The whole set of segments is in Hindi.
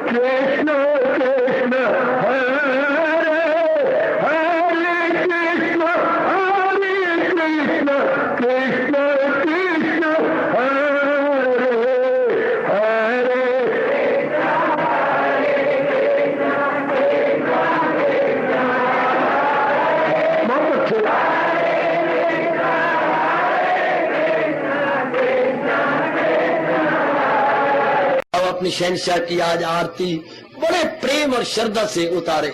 कृष्ण कृष्ण हरे हरे कृष्ण कृष्ण कृष्ण हरे हरे बहुत अच्छे। अब अपनी शहंशाह की आज आरती बड़े प्रेम और श्रद्धा से उतारे।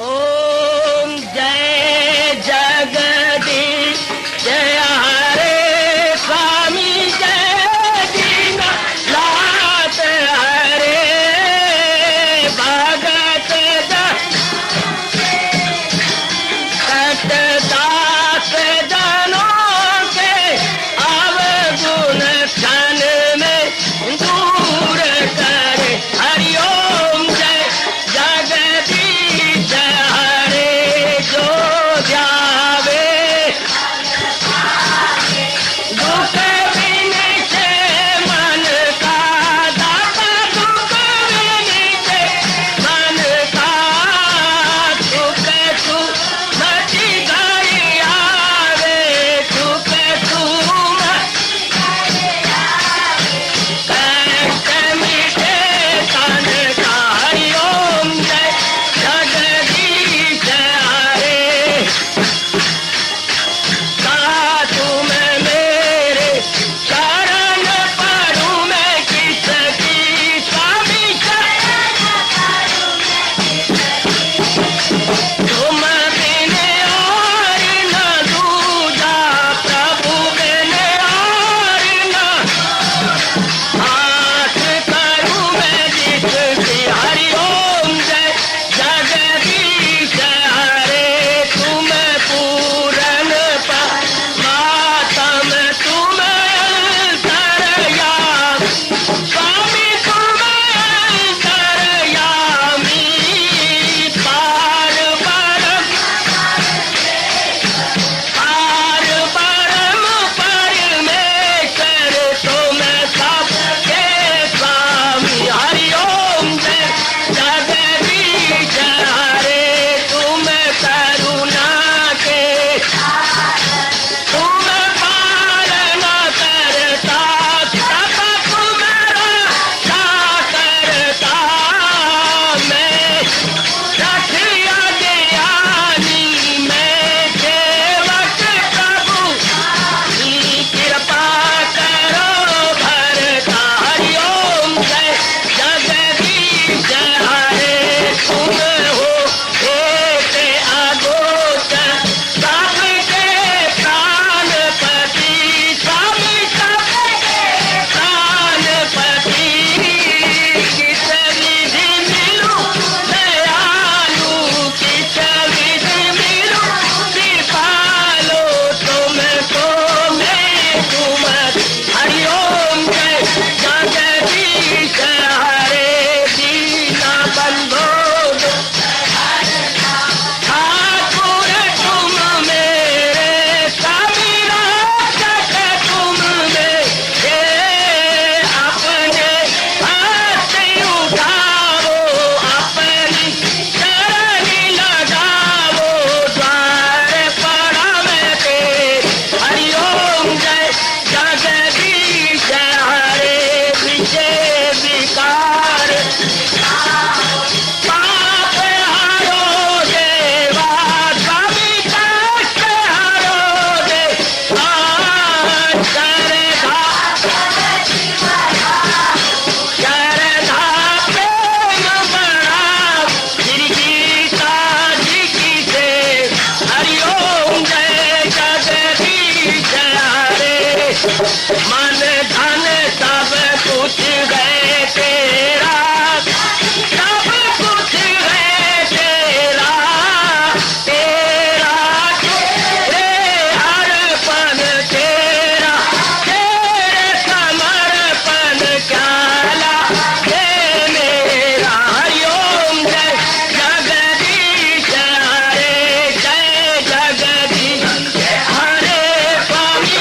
ओम जय जगदीश जय हरे स्वामी जय दीनानाथ हरे भगत दास जनों के अवगुण क्षण में दूर करे। हरिओम जय जगदीश हरे जो ध्यावे दुख विनिचे मन का दाता दुख विनिचे मन का सुख तू मची गई आवे सुख तू कष्ट मिटे तन का। हरिओम जय जगदीश हरे तुम मेरे शरण पड़ूं मैं किसकी स्वामी तुम बिन और न दूजा प्रभु बिन और न हाथ करूं मैं जिसकी। हरिओम जय जगदीश हरे तुम पूरन मातम तुम अंतरयामी स्वामी तुम अंतरयामी पार परम परमेश्वर तुम सबके स्वामी। हरिओम जय जगदीश हरे तुम करुणा के तुम पालन करता सब तुम्हारा करता मैं रखिया ज्ञानी मैं सेवक प्रभु की कृपा करो भरता। हरिओम जय जगदीश हरे तुम हो एक अगोचर सबके प्राणपति स्वामी सबके प्राणपति किस विधि मिलूं दयालु किस विधि मिलूं कृपालो तुमको मैं तुम। हरिओम जय जगदीश हरे दीना बंधो ठाकुर तुम मेरे स्वामी रक्षक तुम मेरे अपने हाथ उठाओ अपनी शरण लगाओ द्वार पड़ा मैं तेरे। हरिओम जय जगदीश हरे विजय विकार पाप हरो देवा स्वामी कष्ट हरो देवा श्रद्धा प्रेम बढ़ाओ श्री गीता जी की से। हरिओम जय जगदीश हरे मन धन सब कुछ है तेरा सब कुछ है तेरा तेरा तेरे अर्पण तेरा तेरे समर्पण क्या लागे मेरा। हरिओम जय जगदीश हरे जय जगदीश हरे स्वामी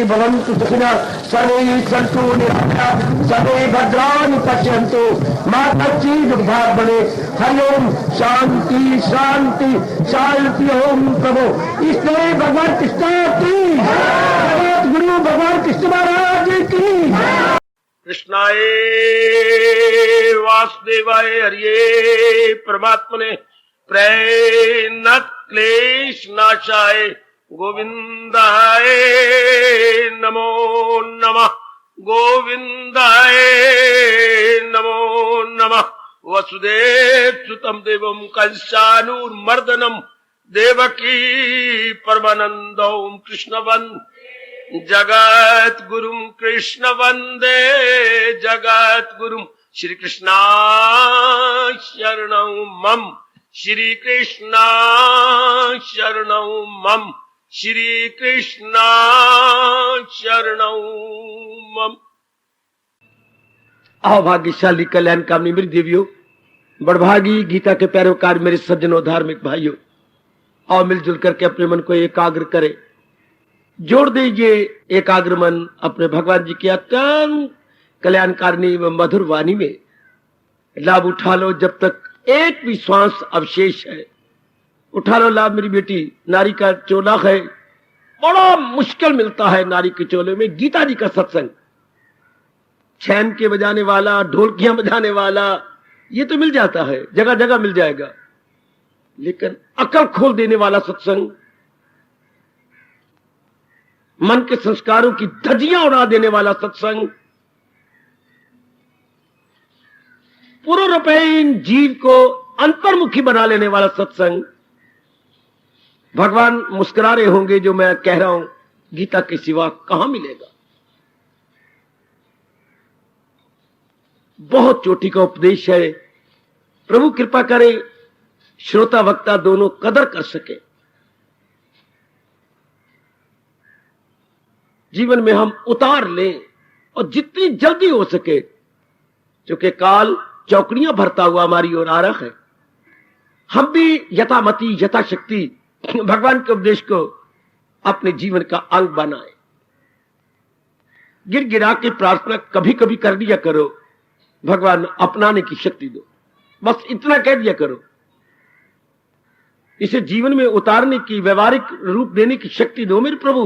भवन्तु सुखिनः सर्वे सन्तु निरामयाः सर्वे भद्राणि पश्यन्तु मा कश्चित् दुर्भाग् भवेत्। हरि ओम शांति शांति शांति। ओम प्रभु इसलिए भगवान कृष्ण की जगत गुरु भगवान कृष्ण महाराज की। कृष्णाय वासुदेवाय हरिये परमात्मने प्रेरणात् क्लेश नाशाय गोविंदाय नमो नमः गोविंदाय नमो नमः। वसुदेव सुतम देवम कंसानुर्मर्दनम देवकी परमानंदम कृष्ण जगत गुरुम कृष्ण वंदे जगत गुरुम श्री कृष्णा शरणं मम श्री कृष्णा शरणं मम श्री कृष्णा शरणं मम। आओ भाग्यशाली कल्याण कामनी मेरी देवियों, बड़भागी गीता के पैरोकार मेरे सज्जनों धार्मिक भाइयों, आओ मिलजुल करके अपने मन को एकाग्र करें। जोड़ दीजिए एकाग्र मन अपने भगवान जी की अत्यंत कल्याणकारिणी एवं मधुर वाणी में। लाभ उठा लो जब तक एक भी श्वास अवशेष है। उठा लो लाभ मेरी बेटी। नारी का चोला है, बड़ा मुश्किल मिलता है नारी के चोले में गीता जी का सत्संग। छैन के बजाने वाला, ढोलकियां बजाने वाला, ये तो मिल जाता है, जगह जगह मिल जाएगा, लेकिन अकल खोल देने वाला सत्संग, मन के संस्कारों की धज्जियां उड़ा देने वाला सत्संग, पूर्वरूपेण जीव को अंतर्मुखी बना लेने वाला सत्संग। भगवान मुस्कुरा रहे होंगे जो मैं कह रहा हूं, गीता के सिवा कहां मिलेगा। बहुत चोटी का उपदेश है। प्रभु कृपा करे श्रोता वक्ता दोनों कदर कर सके। जीवन में हम उतार लें और जितनी जल्दी हो सके, क्योंकि काल चौकड़ियां भरता हुआ हमारी ओर आ रहा है। हम भी यथामति यथाशक्ति भगवान के उपदेश को अपने जीवन का अंग बनाए। गिर गिरा के प्रार्थना कभी कभी कर दिया करो, भगवान अपनाने की शक्ति दो, बस इतना कह दिया करो। इसे जीवन में उतारने की, व्यवहारिक रूप देने की शक्ति दो मेरे प्रभु।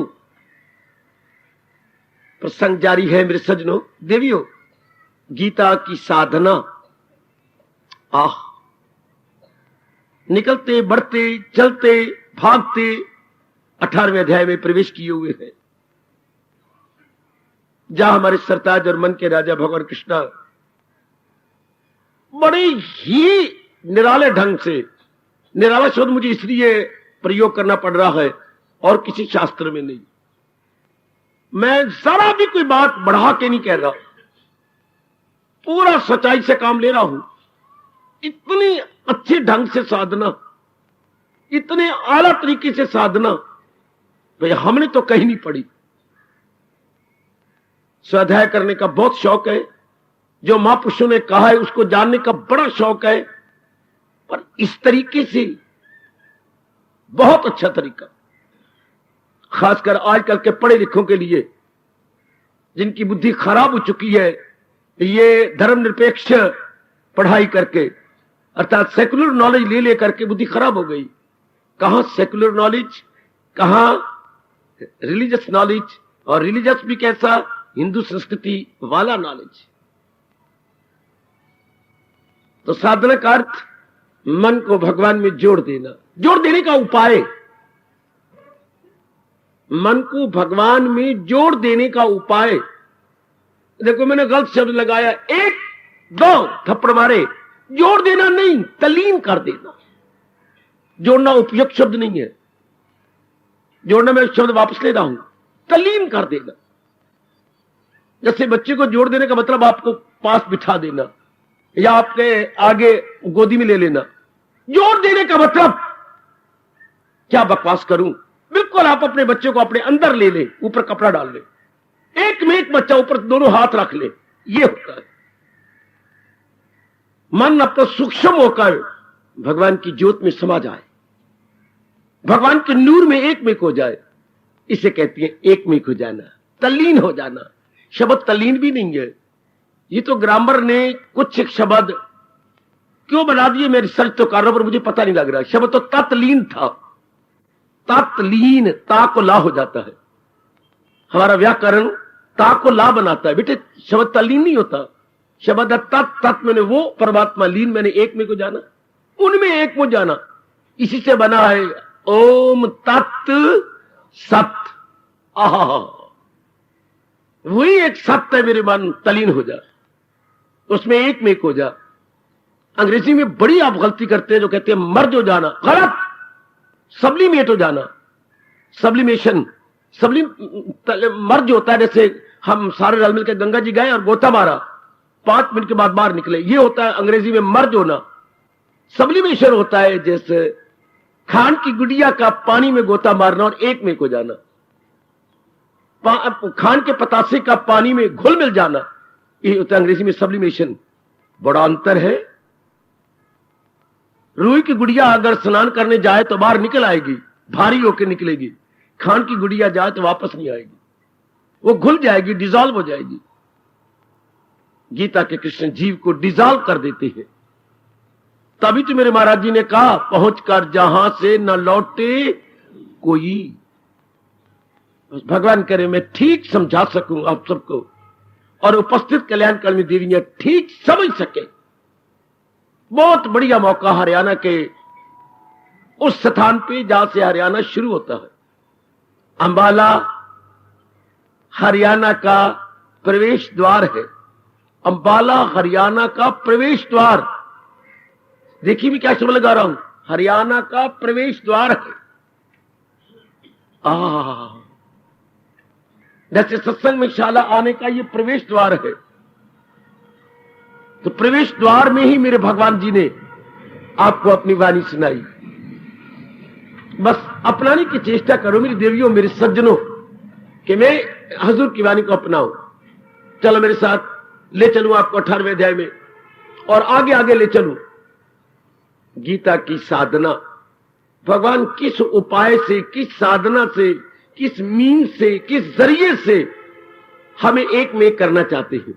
प्रसंग जारी है मेरे सज्जनों देवियों। गीता की साधना, आह, निकलते बढ़ते चलते भागते 18वें अध्याय में प्रवेश किए हुए हैं, जहां हमारे सरताज और मन के राजा भगवान कृष्ण बड़े ही निराले ढंग से, निराला शब्द मुझे इसलिए प्रयोग करना पड़ रहा है और किसी शास्त्र में नहीं, मैं जरा भी कोई बात बढ़ा के नहीं कह रहा, पूरा सच्चाई से काम ले रहा हूं। इतनी अच्छे ढंग से साधना, इतने आला तरीके से साधना भाई हमने तो कहीं नहीं पढ़ी। स्वाध्याय करने का बहुत शौक है, जो महापुरुषों ने कहा है उसको जानने का बड़ा शौक है, पर इस तरीके से बहुत अच्छा तरीका, खासकर आजकल के पढ़े लिखों के लिए, जिनकी बुद्धि खराब हो चुकी है ये धर्मनिरपेक्ष पढ़ाई करके, अर्थात सेकुलर नॉलेज ले लेकर के बुद्धि खराब हो गई। कहां सेकुलर नॉलेज, कहां रिलीजियस नॉलेज, और रिलीजियस भी कैसा, हिंदू संस्कृति वाला नॉलेज। तो साधना का अर्थ मन को भगवान में जोड़ देना, जोड़ देने का उपाय, मन को भगवान में जोड़ देने का उपाय। देखो मैंने गलत शब्द लगाया, एक दो थप्पड़ मारे, जोड़ देना नहीं, तलीन कर देना। जोड़ना उपयुक्त शब्द नहीं है, जोड़ना मैं शब्द वापस ले रहा हूं, तलीन कर देना। जैसे बच्चे को जोड़ देने का मतलब आपको पास बिठा देना या आपके आगे गोदी में ले लेना। जोड़ देने का मतलब, क्या बकवास करूं, बिल्कुल आप अपने बच्चे को अपने अंदर ले ले, ऊपर कपड़ा डाल ले, एक में एक बच्चा ऊपर दोनों हाथ रख ले, ये होता है। मन अपना सूक्ष्म होकर भगवान की ज्योत में समा जाए, भगवान के नूर में एक में हो जाए, इसे कहती है एक में हो जाना। तल्लीन हो जाना। शब्द तल्लीन भी नहीं है, ये तो ग्रामर ने कुछ शब्द क्यों बना दिए, मैं रिसर्च तो कर रहा हूं पर मुझे पता नहीं लग रहा। शब्द तो तत्लीन था, तत्लीन, ता को ला हो जाता है। हमारा व्याकरण ता को ला बनाता है बेटे, शब्द तल्लीन नहीं होता। शब्द तत् मैंने वो परमात्मा, लीन मैंने एक में को जाना, उनमें एक में जाना, इसी से बना है ओम तत् सत। आहा, वही एक सत्य है मेरे मन, तलीन हो जा, उसमें एक में एक हो जा। अंग्रेजी में बड़ी आप गलती करते हैं जो कहते हैं मर्ज हो जाना, गलत। सब्लिमेट हो जाना, सब्लिमेशन, मर्ज होता है। जैसे हम सारे रल मिलकर गंगा जी गए और गोता मारा, 5 मिनट के बाद बाहर निकले, ये होता है अंग्रेजी में मर्ज होना। सब्लिमेशन होता है जैसे खान की गुड़िया का पानी में गोता मारना और एक में को जाना, खान के पतासे का पानी में घुल मिल जाना, ये होता है अंग्रेजी में सब्लिमेशन। बड़ा अंतर है। रूई की गुड़िया अगर स्नान करने जाए तो बाहर निकल आएगी, भारी होकर निकलेगी। खान की गुड़िया जाए तो वापस नहीं आएगी, वो घुल जाएगी, डिजॉल्व हो जाएगी। गीता के कृष्ण जीव को डिजॉल्व कर देते हैं। तभी तो मेरे महाराज जी ने कहा, पहुंचकर जहां से न लौटे कोई। भगवान करे मैं ठीक समझा सकूं आप सबको और उपस्थित कल्याणकारिणी देवियां ठीक समझ सके। बहुत बढ़िया मौका हरियाणा के उस स्थान पे जहां से हरियाणा शुरू होता है। अंबाला हरियाणा का प्रवेश द्वार है। अंबाला हरियाणा का प्रवेश द्वार, देखिए मैं क्या शब्द लगा रहा हूं, हरियाणा का प्रवेश द्वार है। जैसे सत्संग में शाला आने का ये प्रवेश द्वार है, तो प्रवेश द्वार में ही मेरे भगवान जी ने आपको अपनी वाणी सुनाई। बस अपनाने की चेष्टा करो मेरी देवियों, मेरे सज्जनों, कि मैं हजूर की वाणी को अपनाऊं। चलो मेरे साथ ले चलूं आपको 18वें अध्याय में और आगे आगे ले चलूं। गीता की साधना, भगवान किस उपाय से, किस साधना से, किस मीन से, किस जरिए से हमें एक में करना चाहते हैं,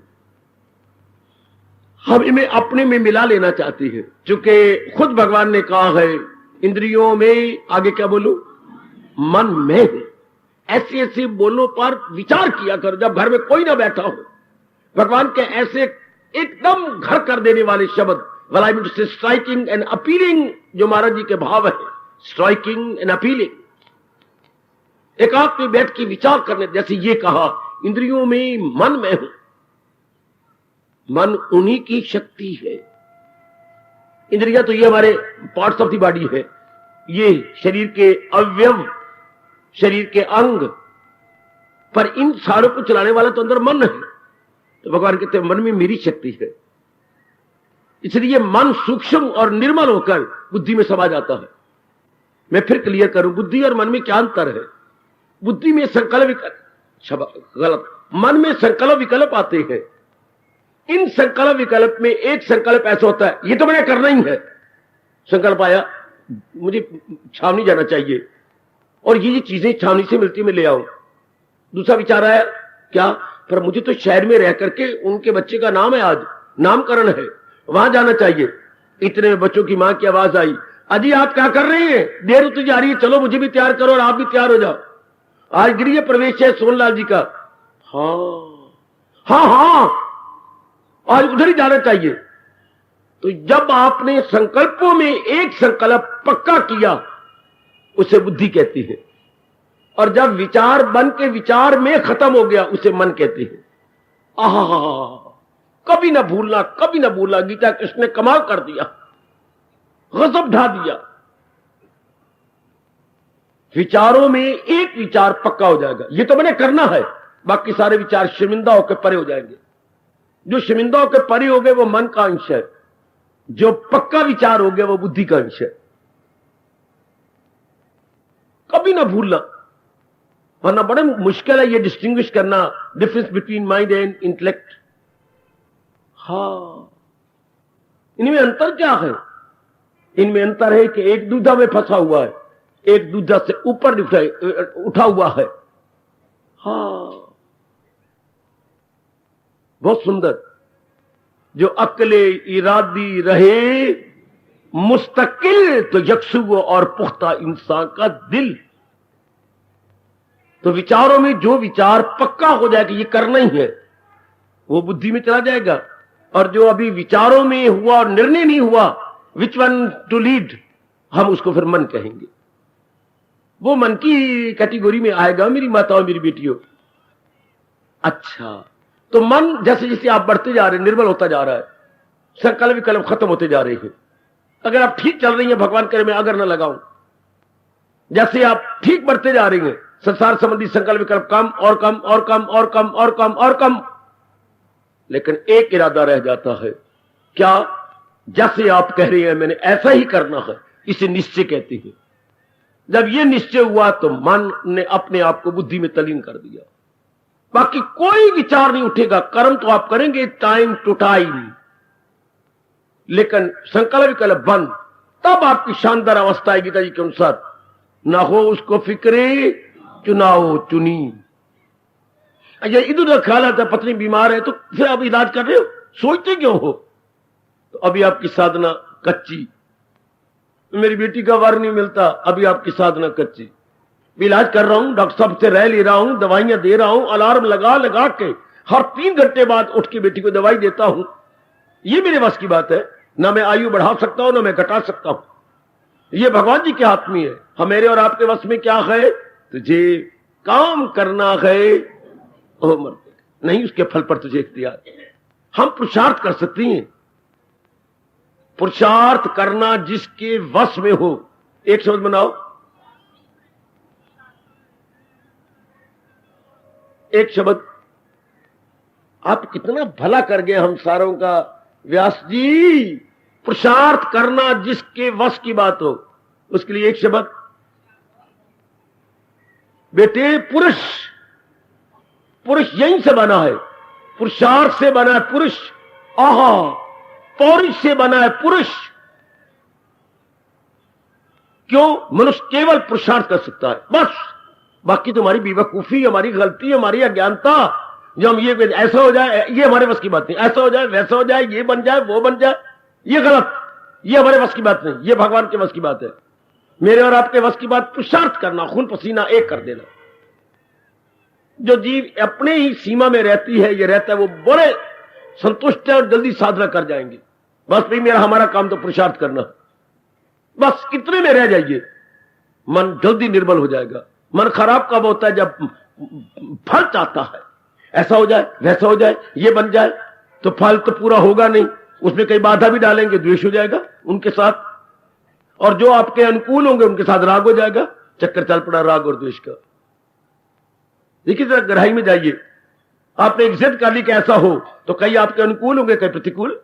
हमें अपने में मिला लेना चाहते हैं। चूंकि खुद भगवान ने कहा है, इंद्रियों में, आगे क्या बोलूं, मन में है। ऐसे ऐसे बोलों पर विचार किया करो जब घर में कोई ना बैठा हो। भगवान के ऐसे एकदम घर कर देने वाले शब्द, well I mean to say striking and appealing, जो महाराज जी के भाव है, स्ट्राइकिंग एंड अपीलिंग। एकांत में बैठ के विचार करने, जैसे ये कहा, इंद्रियों में, मन में हूं। मन उन्हीं की शक्ति है। इंद्रिया तो ये हमारे पार्ट्स ऑफ द बॉडी है, ये शरीर के अवयव, शरीर के अंग, पर इन सारों को चलाने वाला तो अंदर मन है। तो भगवान कहते हैं मन में मेरी शक्ति है। इसलिए मन सूक्ष्म और निर्मल होकर बुद्धि में समा जाता है। मैं फिर क्लियर करूं, बुद्धि और मन में क्या अंतर है। बुद्धि में संकल्प गलत, मन में संकल्प विकल्प आते हैं। इन संकल्प विकल्प में एक संकल्प ऐसा होता है, ये तो मैंने करना ही है। संकल्प आया, मुझे छावनी जाना चाहिए और ये चीजें छावनी से मिलती, मैं ले आऊं। दूसरा विचार आया, क्या, पर मुझे तो शहर में रह करके उनके बच्चे का नाम है, आज नामकरण है, वहां जाना चाहिए। इतने में बच्चों की मां की आवाज आई, अजी आप क्या कर रहे हैं, देर होती जा रही है, चलो मुझे भी तैयार करो और आप भी तैयार हो जाओ, आज गृह प्रवेश है सोनलाल जी का। हाँ, आज उधर ही जाना चाहिए। तो जब आपने संकल्पों में एक संकल्प पक्का किया, उसे बुद्धि कहती है, और जब विचार बन के विचार में खत्म हो गया, उसे मन कहते हैं। कभी ना भूलना, कभी ना भूलना, गीता कृष्ण ने कमाल कर दिया, गजब ढा दिया। विचारों में एक विचार पक्का हो जाएगा, ये तो मैंने करना है, बाकी सारे विचार शर्मिंदा होकर परे हो जाएंगे। जो शर्मिंदा होकर परे हो गए वो मन का अंश है, जो पक्का विचार हो गया वो बुद्धि का अंश है। कभी ना भूलना, वरना बड़े मुश्किल है ये डिस्टिंग्विश करना difference between mind and intellect. इनमें अंतर क्या है? इनमें अंतर है कि एक दूधा में फंसा हुआ है, एक दूधा से ऊपर उठा हुआ है। बहुत सुंदर। जो अक्ले इरादी रहे मुस्तकिल तो यकसू और पुख्ता इंसान का दिल। तो विचारों में जो विचार पक्का हो जाए कि ये करना ही है, वो बुद्धि में चला जाएगा। और जो अभी विचारों में हुआ और निर्णय नहीं हुआ विच वन टू लीड, हम उसको फिर मन कहेंगे। वो मन की कैटेगरी में आएगा मेरी माताओं मेरी बेटियों। अच्छा, तो मन जैसे जैसे आप बढ़ते जा रहे हैं निर्बल होता जा रहा है, संकल्प विकल्प खत्म होते जा रहे हैं। अगर आप ठीक चल रही हैं, भगवान करे मैं अगर न लगाऊं, जैसे आप ठीक बढ़ते जा रही हैं, संसार संबंधी संकल्प विकल्प कम और कम और कम और कम और कम और कम, लेकिन एक इरादा रह जाता है। क्या? जैसे आप कह रही हैं मैंने ऐसा ही करना है, इसे निश्चय कहते हैं। जब यह निश्चय हुआ तो मन ने अपने आप को बुद्धि में तलीन कर दिया। बाकी कोई विचार नहीं उठेगा। कर्म तो आप करेंगे टाइम टू टाइम, लेकिन संकल्प विकल्प बंद। तब आपकी शानदार अवस्था है गीता जी के अनुसार, ना हो उसको फिक्रे चुनाव चुनी। अच्छा, इधर उधर ख्याल आता है पत्नी बीमार है तो फिर आप इलाज कर रहे हो, सोचते क्यों हो? तो अभी आपकी साधना कच्ची। मेरी बेटी का वार नहीं मिलता, अभी आपकी साधना कच्ची। इलाज कर रहा हूं, डॉक्टर साहब से राय ले रहा हूं, दवाइयां दे रहा हूं, अलार्म लगा लगा के हर 3 घंटे बाद उठ के बेटी को दवाई देता हूं। ये मेरे बस की बात है। ना मैं आयु बढ़ा सकता हूं ना मैं घटा सकता हूं। ये भगवान जी के हाथ में है। हमारे और आपके वश में क्या है? तुझे काम करना है, ओ मरते नहीं, उसके फल पर तुझे इख्तियार। हम पुरुषार्थ कर सकते हैं। पुरुषार्थ करना जिसके वश में हो। एक शब्द बनाओ, एक शब्द। आप कितना भला कर गए हम सारों का व्यास जी। पुरुषार्थ करना जिसके वश की बात हो, उसके लिए एक शब्द। बेटे पुरुष, पुरुष यहीं से बना है, पुरुषार्थ से बना है पुरुष। आहा, पौरुष से बना है पुरुष। क्यों? मनुष्य केवल पुरुषार्थ कर सकता है, बस। बाकी तो हमारी बेवकूफी, हमारी गलती, हमारी अज्ञानता, जो हम ये ऐसा हो जाए ये हमारे बस की बात नहीं, ऐसा हो जाए वैसा हो जाए, ये बन जाए वो बन जाए, ये गलत, ये हमारे बस की बात नहीं, ये भगवान के बस की बात है। मेरे और आपके बस की बात पुरुषार्थ करना, खून पसीना एक कर देना। जो जीव अपने ही सीमा में रहती है, ये रहता है, वो बड़े संतुष्ट है और जल्दी साधना कर जाएंगे। बस भाई मेरा हमारा काम तो पुरुषार्थ करना, बस कितने में रह जाइए, मन जल्दी निर्बल हो जाएगा। मन खराब कब होता है? जब फल चाहता है, ऐसा हो जाए वैसा हो जाए, ये बन जाए, तो फल तो पूरा होगा नहीं, उसमें कई बाधा भी डालेंगे, द्वेष हो जाएगा उनके साथ, और जो आपके अनुकूल होंगे उनके साथ राग हो जाएगा। चक्कर चल पड़ा राग और द्वेष का। देखिए जरा गहराई में जाइए। आपने एक जिद कर ली कि ऐसा हो, तो कई आपके अनुकूल होंगे कई प्रतिकूल।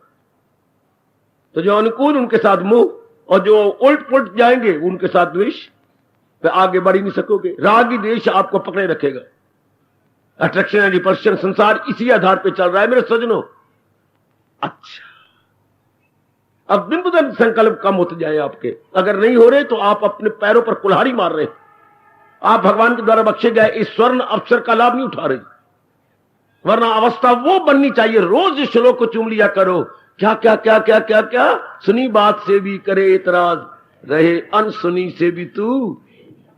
तो जो अनुकूल उनके साथ मोह, और जो उल्ट पुलट जाएंगे उनके साथ द्वेष, फिर आगे बढ़ ही नहीं सकोगे। राग ही द्वेष आपको पकड़े रखेगा। अट्रैक्शन एंड रिपल्शन, संसार इसी आधार पे चल रहा है मेरे सज्जनों। अच्छा, अब दिन ब दिन संकल्प कम होते जाए आपके। अगर नहीं हो रहे तो आप अपने पैरों पर कुल्हाड़ी मार रहे हैं। आप भगवान के द्वारा बख्शे गए इस स्वर्ण अवसर का लाभ नहीं उठा रहे, वरना अवस्था वो बननी चाहिए। रोज इस श्लोक को चूम लिया करो। क्या क्या क्या क्या क्या क्या, सुनी बात से भी करे इतराज, रहे अनसुनी से भी तू।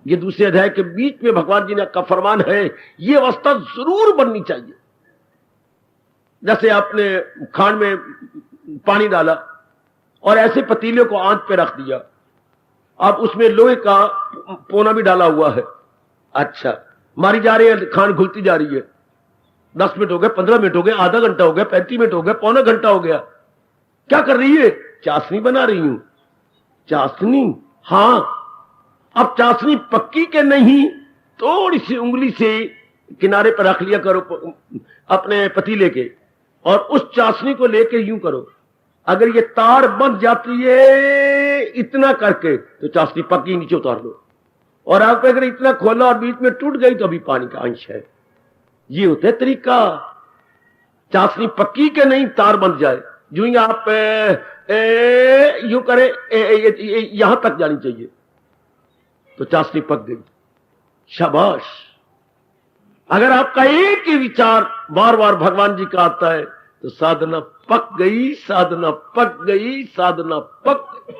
ये दूसरे अध्याय के बीच में भगवान जी ने का फरमान है, ये अवस्था जरूर बननी चाहिए। जैसे आपने खान में पानी डाला और ऐसे पतीले को आंच पे रख दिया, अब उसमें लोहे का पोना भी डाला हुआ है। अच्छा, मारी जा रही है, खान घुलती जा रही है। 10 मिनट हो गए, 15 मिनट हो गए, आधा घंटा हो गया, 35 मिनट हो गया, पौना घंटा हो गया। क्या कर रही है? चाशनी बना रही हूं। चाशनी? हां। अब चाशनी पक्की के नहीं, थोड़ी सी उंगली से किनारे पर रख लिया करो अपने पतीले के, और उस चाशनी को लेकर यूं करो। अगर ये तार बंध जाती है इतना करके, तो चाशनी पक्की, नीचे उतार लो। और आप अगर इतना खोला और बीच में टूट गई तो अभी पानी का अंश है। ये होता है तरीका। चाशनी पक्की के नहीं, तार बंध जाए, जो ही आप यूं करें, यहां तक जानी चाहिए, तो चाशनी पक गई। शाबाश। अगर आपका एक ही विचार बार बार भगवान जी का आता है तो साधना पक गई, साधना पक गई, साधना पक गई।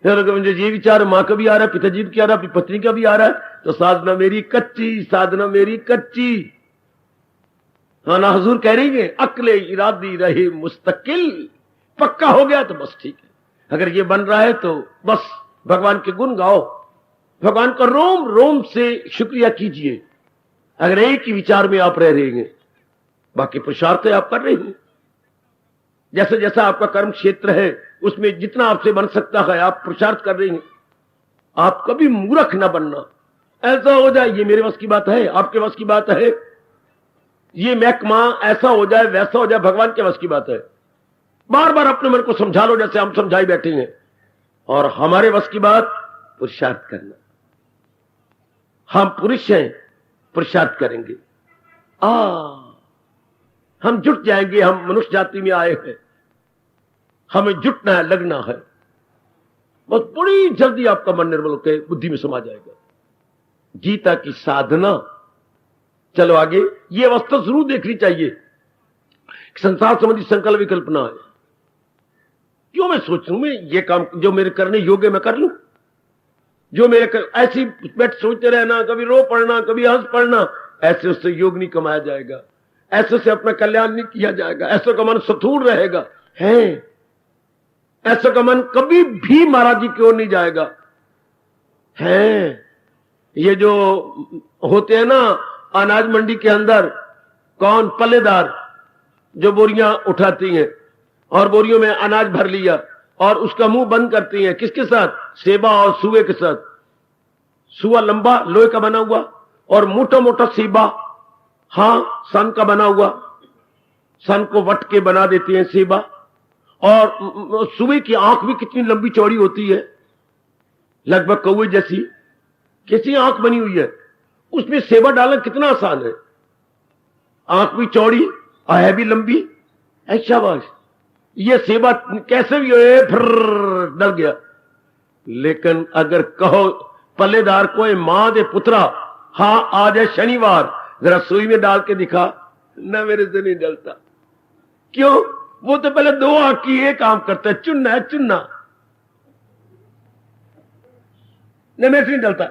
फिर अगर मुझे ये विचार मां का भी आ रहा है, पिताजी का आ रहा है, अपनी पत्नी का भी आ रहा है, तो साधना मेरी कच्ची, साधना मेरी कच्ची। हाँ ना, हुजूर कह रही है अक्ले इरादी रहे मुस्तकिल, पक्का हो गया तो बस ठीक है। अगर ये बन रहा है तो बस भगवान के गुण गाओ, भगवान का रोम रोम से शुक्रिया कीजिए। अगर एक ही विचार में आप रह रहे हैं, बाकी पुरुषार्थ आप कर रहे हैं। जैसे जैसा आपका कर्म क्षेत्र है उसमें जितना आपसे बन सकता है आप पुरुषार्थ कर रहे हैं। आप कभी मूर्ख ना बनना, ऐसा हो जाए ये मेरे वश की बात है, आपके वश की बात है, ये महकमा ऐसा हो जाए वैसा हो जाए, भगवान के वश की बात है। बार बार अपने मन को समझा लो जैसे हम समझाई बैठे हैं। और हमारे वश की बात पुरुषार्थ करना। हम पुरुष हैं, पुरुषार्थ करेंगे। हम जुट जाएंगे, हम मनुष्य जाति में आए हैं, हमें जुटना है, लगना है। बस बड़ी जल्दी आपका मन निर्मल होकर बुद्धि में समा जाएगा। गीता की साधना। चलो आगे, ये अवस्था जरूर देखनी चाहिए। संसार संबंधी संकल्प विकल्पना है। क्यों मैं सोच लूं, मैं ये काम जो मेरे करने योग्य मैं कर लूं, जो मेरे ऐसी बैठ सोचते रहना, कभी रो पड़ना, कभी हंस पड़ना, ऐसे उससे योग नहीं कमाया जाएगा, ऐसे से अपना कल्याण नहीं किया जाएगा। ऐसे का मन स्थूल रहेगा है, ऐसा का मन कभी भी महाराज जी की ओर नहीं जाएगा है। ये जो होते हैं ना अनाज मंडी के अंदर, कौन पल्लेदार जो बोरियां उठाती हैं और बोरियों में अनाज भर लिया और उसका मुंह बंद करती हैं, किसके साथ? सेबा और सुए के साथ। सुआ लंबा लोहे का बना हुआ और मोटा मोटा सेबा, हां, सन का बना हुआ, सन को वट के बना देती है सेबा। और सुए की आंख भी कितनी लंबी चौड़ी होती है, लगभग कौवे जैसी, कैसी आंख बनी हुई है, उसमें सेबा डालना कितना आसान है। आंख भी चौड़ी और है भी लंबी, शाबाश, ये सेबा कैसे भी हो फिर डल गया। लेकिन अगर कहो पल्लेदार को, मां दे पुत्रा, हां आज है शनिवार, जरा सुई में डाल के दिखा, ना मेरे से नहीं डलता। क्यों? वो तो पहले दो आंख की एक काम करता है, चुनना है चुनना, न मेरे से नहीं डलता।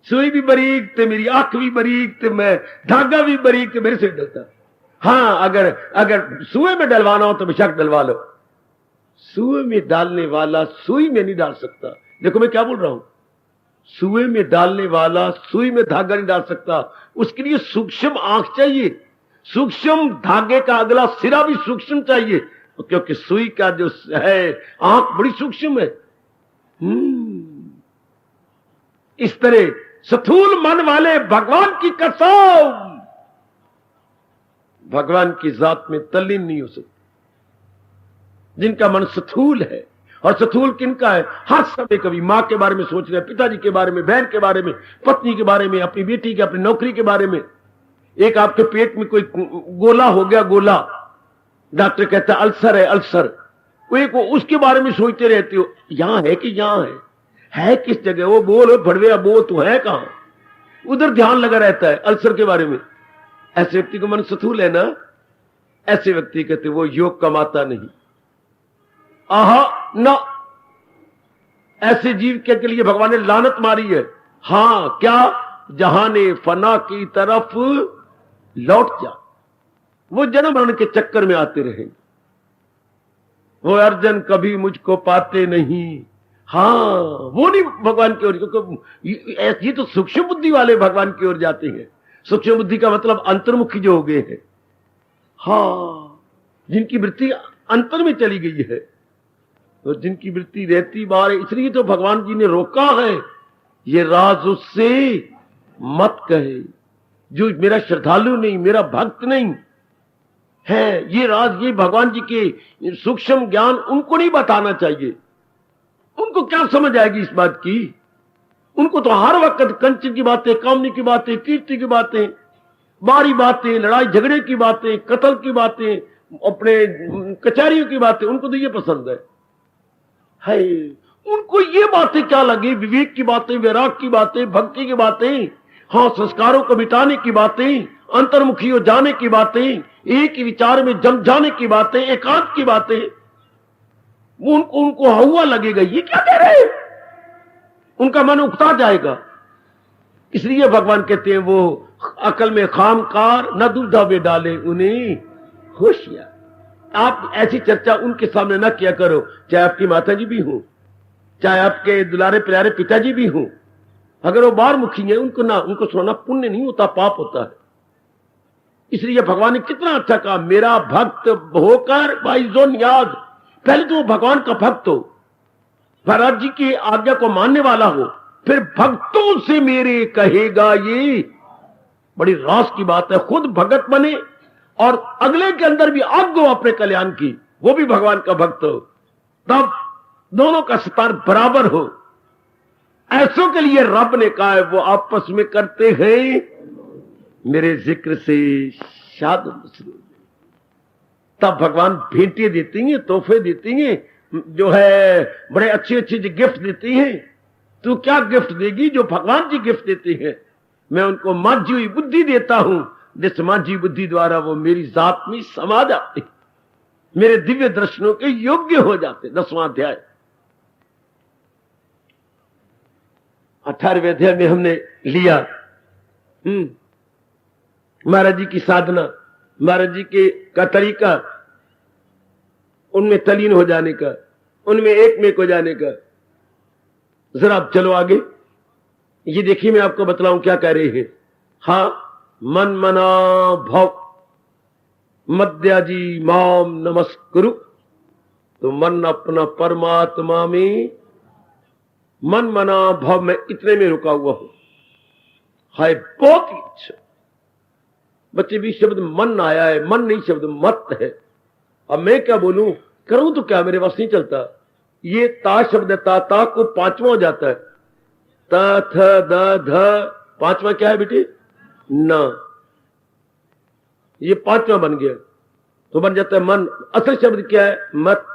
सुई भी बारीक थे, मेरी आंख भी बारीक थे, मैं धागा भी बारीक थे, मेरे से नहीं डलता। हाँ, अगर सुई में डलवाना हो तो बेशक डलवा लो। सुई में डालने वाला सुई में नहीं डाल सकता। देखो मैं क्या बोल रहा हूं, सुई में डालने वाला सुई में धागा नहीं डाल सकता। उसके लिए सूक्ष्म आंख चाहिए, सूक्ष्म धागे का अगला सिरा भी सूक्ष्म चाहिए, क्योंकि सुई का जो है आंख बड़ी सूक्ष्म है। इस तरह स्थूल मन वाले भगवान की कसम भगवान की जात में तल्लीन नहीं हो सकते। जिनका मन स्थूल है, और स्थूल किनका है? हर समय कभी मां के बारे में सोच रहे हैं, पिताजी के बारे में, बहन के बारे में, पत्नी के बारे में, अपनी बेटी के, अपनी नौकरी के बारे में। एक आपके पेट में कोई गोला हो गया, गोला, डॉक्टर कहता है अल्सर है, अल्सर, कोई को उसके बारे में सोचते रहते हो, यहां है कि यहां है किस जगह? वो बोल भड़वे वो तो है कहां, उधर ध्यान लगा रहता है अल्सर के बारे में। ऐसे व्यक्ति को मन स्थूल है ना, ऐसे व्यक्ति कहते वो योग कमाता नहीं। आहा ना, ऐसे जीव के लिए भगवान ने लानत मारी है। हां, क्या? जहाने फना की तरफ लौट जा। वो जन्म मरण के चक्कर में आते रहेंगे। वो अर्जुन कभी मुझको पाते नहीं। हाँ, वो नहीं भगवान की ओर, क्योंकि ये तो सूक्ष्म बुद्धि वाले भगवान की ओर जाते हैं। सूक्ष्म बुद्धि का मतलब अंतर्मुखी जो हो गए हैं, हाँ, जिनकी वृत्ति अंतर में चली गई है, तो जिनकी वृत्ति रहती बाहर, इसलिए तो भगवान जी ने रोका है, ये राज उससे मत कहे जो मेरा श्रद्धालु नहीं, मेरा भक्त नहीं है। ये राज, ये भगवान जी के सूक्ष्म ज्ञान उनको नहीं बताना चाहिए। उनको क्या समझ आएगी इस बात की? उनको तो हर वक्त कंचन की बातें, कामनी की बातें, कीर्ति की बातें, बारी बातें, लड़ाई झगड़े की बातें, कत्ल की बातें, अपने कचहरियों की बातें, उनको तो ये पसंद है। उनको ये बातें क्या लगी? विवेक की बातें, वैराग की बातें, भक्ति की बातें, हाँ, संस्कारों को मिटाने की बातें, अंतर्मुखी हो जाने की बातें, एक ही विचार में जम जाने की बातें, एकांत की बातें, उनको हुआ लगेगा ये क्या कह रहे हैं, उनका मन उकता जाएगा। इसलिए भगवान कहते हैं वो अकल में खामकार न दुविधा में डाले उन्हें होशियार। आप ऐसी चर्चा उनके सामने न किया करो, चाहे आपकी माता जी भी हो, चाहे आपके दुलारे प्यारे पिताजी भी हो। अगर वो बाहर मुखी है उनको सुनाना पुण्य नहीं होता, पाप होता है। इसलिए भगवान ने कितना अच्छा कहा, मेरा भक्त होकर भाई जोन याद, पहले तो भगवान का भक्त हो, महाराज जी की आज्ञा को मानने वाला हो, फिर भक्तों से मेरे कहेगा। ये बड़ी रास की बात है, खुद भगत बने और अगले के अंदर भी आज्ञा हो अपने कल्याण की, वो भी भगवान का भक्त हो, तब दोनों का स्तर बराबर हो। ऐसों के लिए रब ने कहा है वो आपस में करते हैं मेरे जिक्र से शाद मसरूर। तब भगवान भेंटें देती हैं, तोहफे देती हैं, जो है बड़े अच्छे अच्छे जो गिफ्ट देती हैं। तू क्या गिफ्ट देगी? जो भगवान जी गिफ्ट देती है। मैं उनको माझी हुई बुद्धि देता हूं, जिस माझी बुद्धि द्वारा वो मेरी जात में समा जाते, मेरे दिव्य दर्शनों के योग्य हो जाते। 10वां अध्याय 18वें अध्याय में हमने लिया महाराज जी की साधना, महाराज जी के का तरीका, उनमें तलीन हो जाने का, उनमें एक में हो जाने का। जरा आप चलो आगे, ये देखिए मैं आपको बतलाऊं क्या कह रहे हैं। हाँ, मन मना भव मध्याजी माम नमस्कुरु, तो मन अपना परमात्मा में, मन मना भव में इतने में रुका हुआ हूं। हाय बहुत ही अच्छा बच्चे, भी शब्द मन आया है, मन नहीं शब्द मत है। अब मैं क्या बोलूं, करूं तो क्या, मेरे पास नहीं चलता। ये ता शब्द है, ता को 5वां हो जाता है, त थ द ध, 5वां क्या है बेटी? न, ये 5वां बन गया तो बन जाता है मन। असल शब्द क्या है? मत।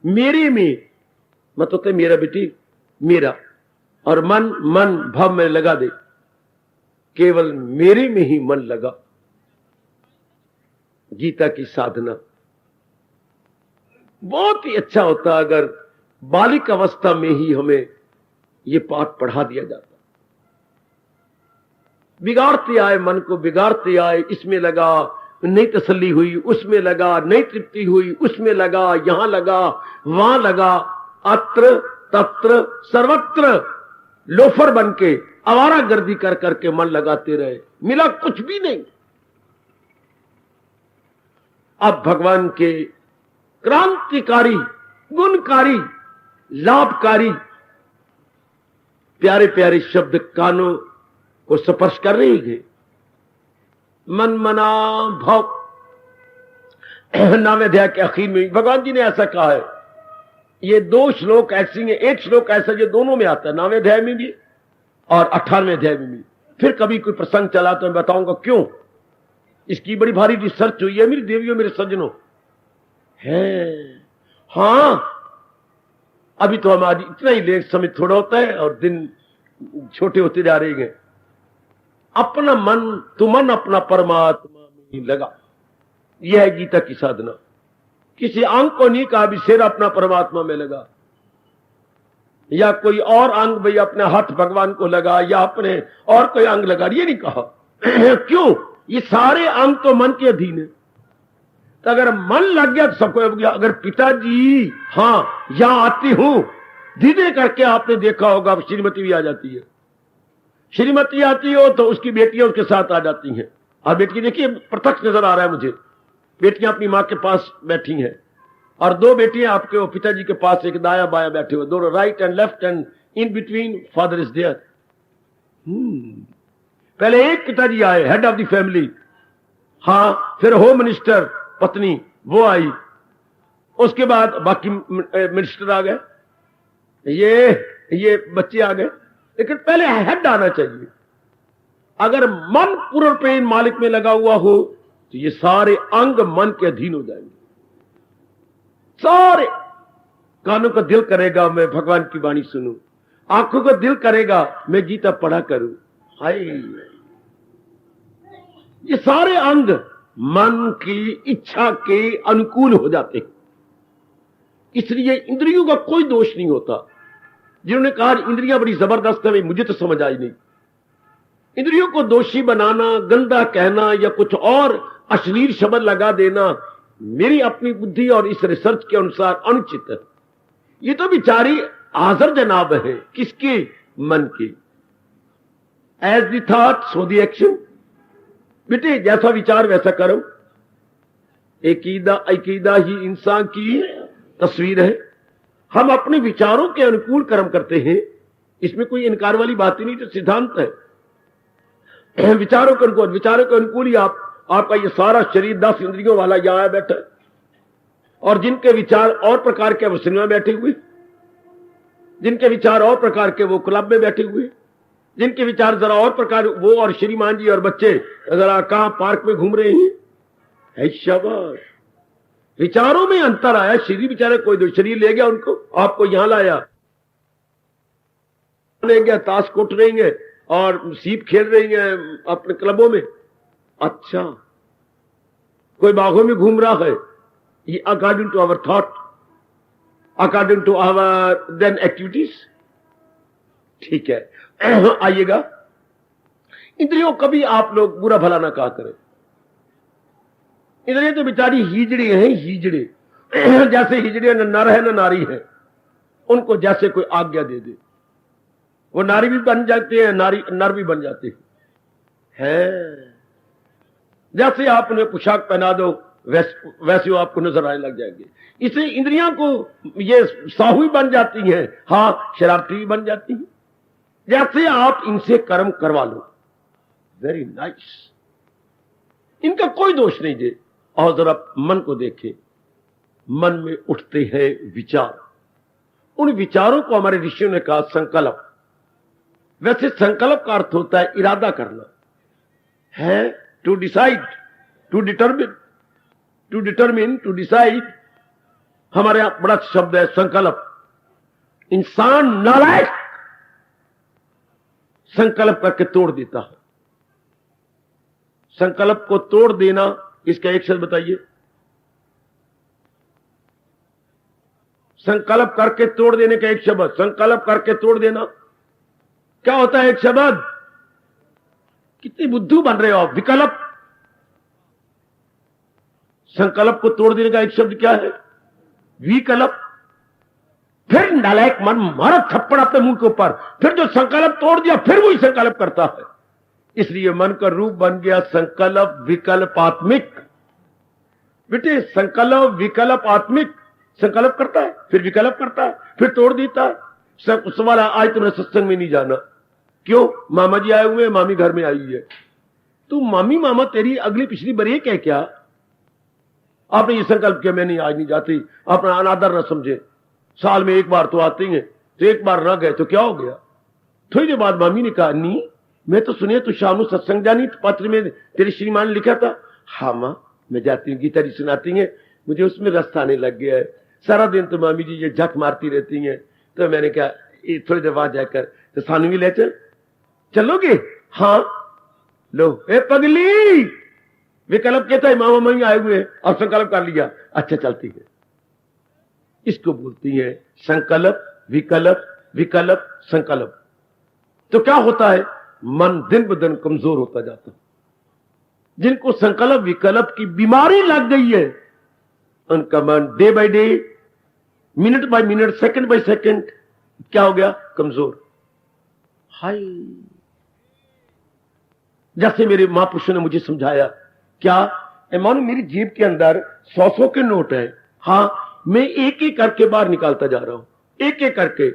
मेरे में मत होता है मेरा बेटी, मेरा, और मन मन भव में लगा दे, केवल मेरे में ही मन लगा। गीता की साधना बहुत ही अच्छा होता अगर बालिक अवस्था में ही हमें ये पाठ पढ़ा दिया जाता। बिगाड़ते आए मन को, बिगाड़ते आए, इसमें लगा नहीं तसल्ली हुई, उसमें लगा नहीं तृप्ति हुई, उसमें लगा, यहां लगा, वहां लगा, अत्र तत्र सर्वत्र लोफर बन के आवारा गर्दी कर करके मन लगाते रहे, मिला कुछ भी नहीं। अब भगवान के क्रांतिकारी, गुणकारी, लाभकारी प्यारे प्यारे शब्द कानों को स्पर्श कर रही है। मन मना भव, 9वें अध्याय के आखिर में भगवान जी ने ऐसा कहा है। ये 2 श्लोक ऐसी हैं, एक श्लोक ऐसा जो दोनों में आता है, 9वें अध्याय में भी और 18वें अध्याय में भी। फिर कभी कोई प्रसंग चला तो मैं बताऊंगा क्यों। इसकी बड़ी भारी रिसर्च हुई है मेरी देवियों, मेरे सज्जनों है। हाँ, अभी तो हमारी इतना ही लेट समय थोड़ा होता है और दिन छोटे होते जा रहे हैं। अपना मन, तू मन अपना परमात्मा में लगा, यह है गीता की साधना। किसी अंग को नहीं कहा भी सिर अपना परमात्मा में लगा, या कोई और अंग भाई अपने हाथ भगवान को लगा, या अपने और कोई अंग लगा, ये नहीं कहा। क्यों? ये सारे अंग तो मन के अधीन है। तो अगर मन लग गया तो सबको लग गया। अगर पिताजी हाँ यहां आती हूं, धीरे करके आपने देखा होगा श्रीमती भी आ जाती है। श्रीमती आती हो तो उसकी बेटियां उसके साथ आ जाती हैं। और बेटी देखिए प्रत्यक्ष नजर आ रहा है मुझे, बेटियां अपनी मां के पास बैठी हैं और 2 बेटियां आपके वो पिताजी के पास, एक दाया बाया बैठे हुए, दोनों right and left, and in between father is there. पहले एक पिताजी आए, हेड ऑफ द फैमिली, हाँ, फिर होम मिनिस्टर पत्नी वो आई, उसके बाद बाकी मिनिस्टर आ गए, ये बच्चे आ गए, लेकिन पहले हेड आना चाहिए। अगर मन पूर्ण पेन मालिक में लगा हुआ हो तो ये सारे अंग मन के अधीन हो जाएंगे। सारे कानों का दिल करेगा मैं भगवान की वाणी सुनूं, आंखों का दिल करेगा मैं गीता पढ़ा करूं। हाय ये सारे अंग मन की इच्छा के अनुकूल हो जाते हैं। इसलिए इंद्रियों का कोई दोष नहीं होता। जिन्होंने कहा इंद्रियां बड़ी जबरदस्त है, मुझे तो समझ आई नहीं। इंद्रियों को दोषी बनाना, गंदा कहना या कुछ और अश्लील शब्द लगा देना मेरी अपनी बुद्धि और इस रिसर्च के अनुसार अनुचित है। ये तो बेचारी हाजिर जनाब है किसके? मन की। As the thought so the action. बेटे जैसा विचार वैसा करो। अकीदा ही इंसान की तस्वीर है। हम अपने विचारों के अनुकूल कर्म करते हैं, इसमें कोई इनकार वाली बात ही नहीं, तो सिद्धांत है। विचारों के अनुकूल ही आपका ये सारा शरीर 10 इंद्रियों वाला यहां आया बैठा है, और जिनके विचार और प्रकार के वो सिनेमा बैठे हुए, जिनके विचार और प्रकार के वो क्लब में बैठे हुए, जिनके विचार जरा और प्रकार, वो और श्रीमान जी और बच्चे जरा कहां पार्क में घूम रहे हैं। है शाबाश, विचारों में अंतर आया। शरीर बेचारे कोई दो शरीर ले गया उनको, आपको यहां लाया, ले गया, ताश कोट रही है और सीप खेल रही है अपने क्लबों में। अच्छा, कोई बागों में घूम रहा है। ये according to our thought, according to our then activities. ठीक है, आइएगा। इंद्रियों कभी आप लोग बुरा भला ना कहा करें। इंद्रियां तो बेचारी हीजड़ी हैं, हीजड़ी। जैसे हिजड़े न नर है न नारी है, उनको जैसे कोई आज्ञा दे दे वो नारी भी बन जाते हैं, नर भी बन जाते हैं। जैसे आप उन्हें पोशाक पहना दो वैसे वो आपको नजर आने लग जाएंगे। इसे इंद्रियां को ये साहू बन जाती हैं, हाँ शरारती भी बन जाती हैं। जैसे आप इनसे कर्म करवा लो, वेरी नाइस, इनका कोई दोष नहीं दे। और जरा मन को देखें, मन में उठते हैं विचार। उन विचारों को हमारे ऋषियों ने कहा संकल्प। वैसे संकल्प का अर्थ होता है इरादा करना, है to decide, to determine, to decide. हमारे यहां बड़ा शब्द है संकल्प। इंसान नालायक संकल्प करके तोड़ देता है। संकल्प को तोड़ देना, इसका एक शब्द बताइए। संकल्प करके तोड़ देने का एक शब्द, संकल्प करके तोड़ देना क्या होता है? एक शब्द। कितनी बुद्धू बन रहे हो आप। विकल्प। संकल्प को तोड़ देने का एक शब्द क्या है? विकल्प। फिर नालायक मन मारा थप्पड़ अपने मुंह के ऊपर। फिर जो संकल्प तोड़ दिया फिर वही संकल्प करता है। इसलिए मन का रूप बन गया संकल्प विकल्पात्मिक। बेटे संकल्प विकल्पात्मिक, संकल्प करता है फिर विकल्प करता है फिर तोड़ देता है। सब सवाल आज तुमने सत्संग में नहीं जाना, क्यों? मामा जी आए हुए हैं, मामी घर में आई है। तू मामी मामा तेरी अगली पिछली ब्रेक है क्या? आपने ये संकल्प किया मैं नहीं आज नहीं जाती, अपना अनादर न समझे। साल में एक बार तो आते हैं, तो एक बार ना गए तो क्या हो गया? थोड़ी देर बाद मामी ने कहा नहीं मैं तो सुनिए तू शाम को सत्संग जानी, पत्र में तेरी श्रीमान ने लिखा था। हाँ मां मैं जाती हूँ, गीता जी सुनाती हैं, मुझे उसमें रस आने लग गया है। सारा दिन तो मामी जी ये झक मारती रहती हैं। तो मैंने कहा थोड़ी देर बाद जाकर तो सानू भी ले चलोगे? हाँ लो ए पगली, विकल्प कहता है मामा मम्मी आए हुए और संकल्प कर लिया, अच्छा चलती है। इसको बोलती है संकल्प विकल्प, विकल्प संकल्प। तो क्या होता है? मन दिन ब दिन कमजोर होता जाता है। जिनको संकल्प विकल्प की बीमारी लग गई है उनका मन day by day, minute by minute, second by second क्या हो गया? कमजोर। हाय, जैसे मेरे महापुरुषों ने मुझे समझाया, क्या मानो मेरी जेब के अंदर 100 के नोट है, हाँ मैं एक एक करके बाहर निकालता जा रहा हूं, एक एक करके।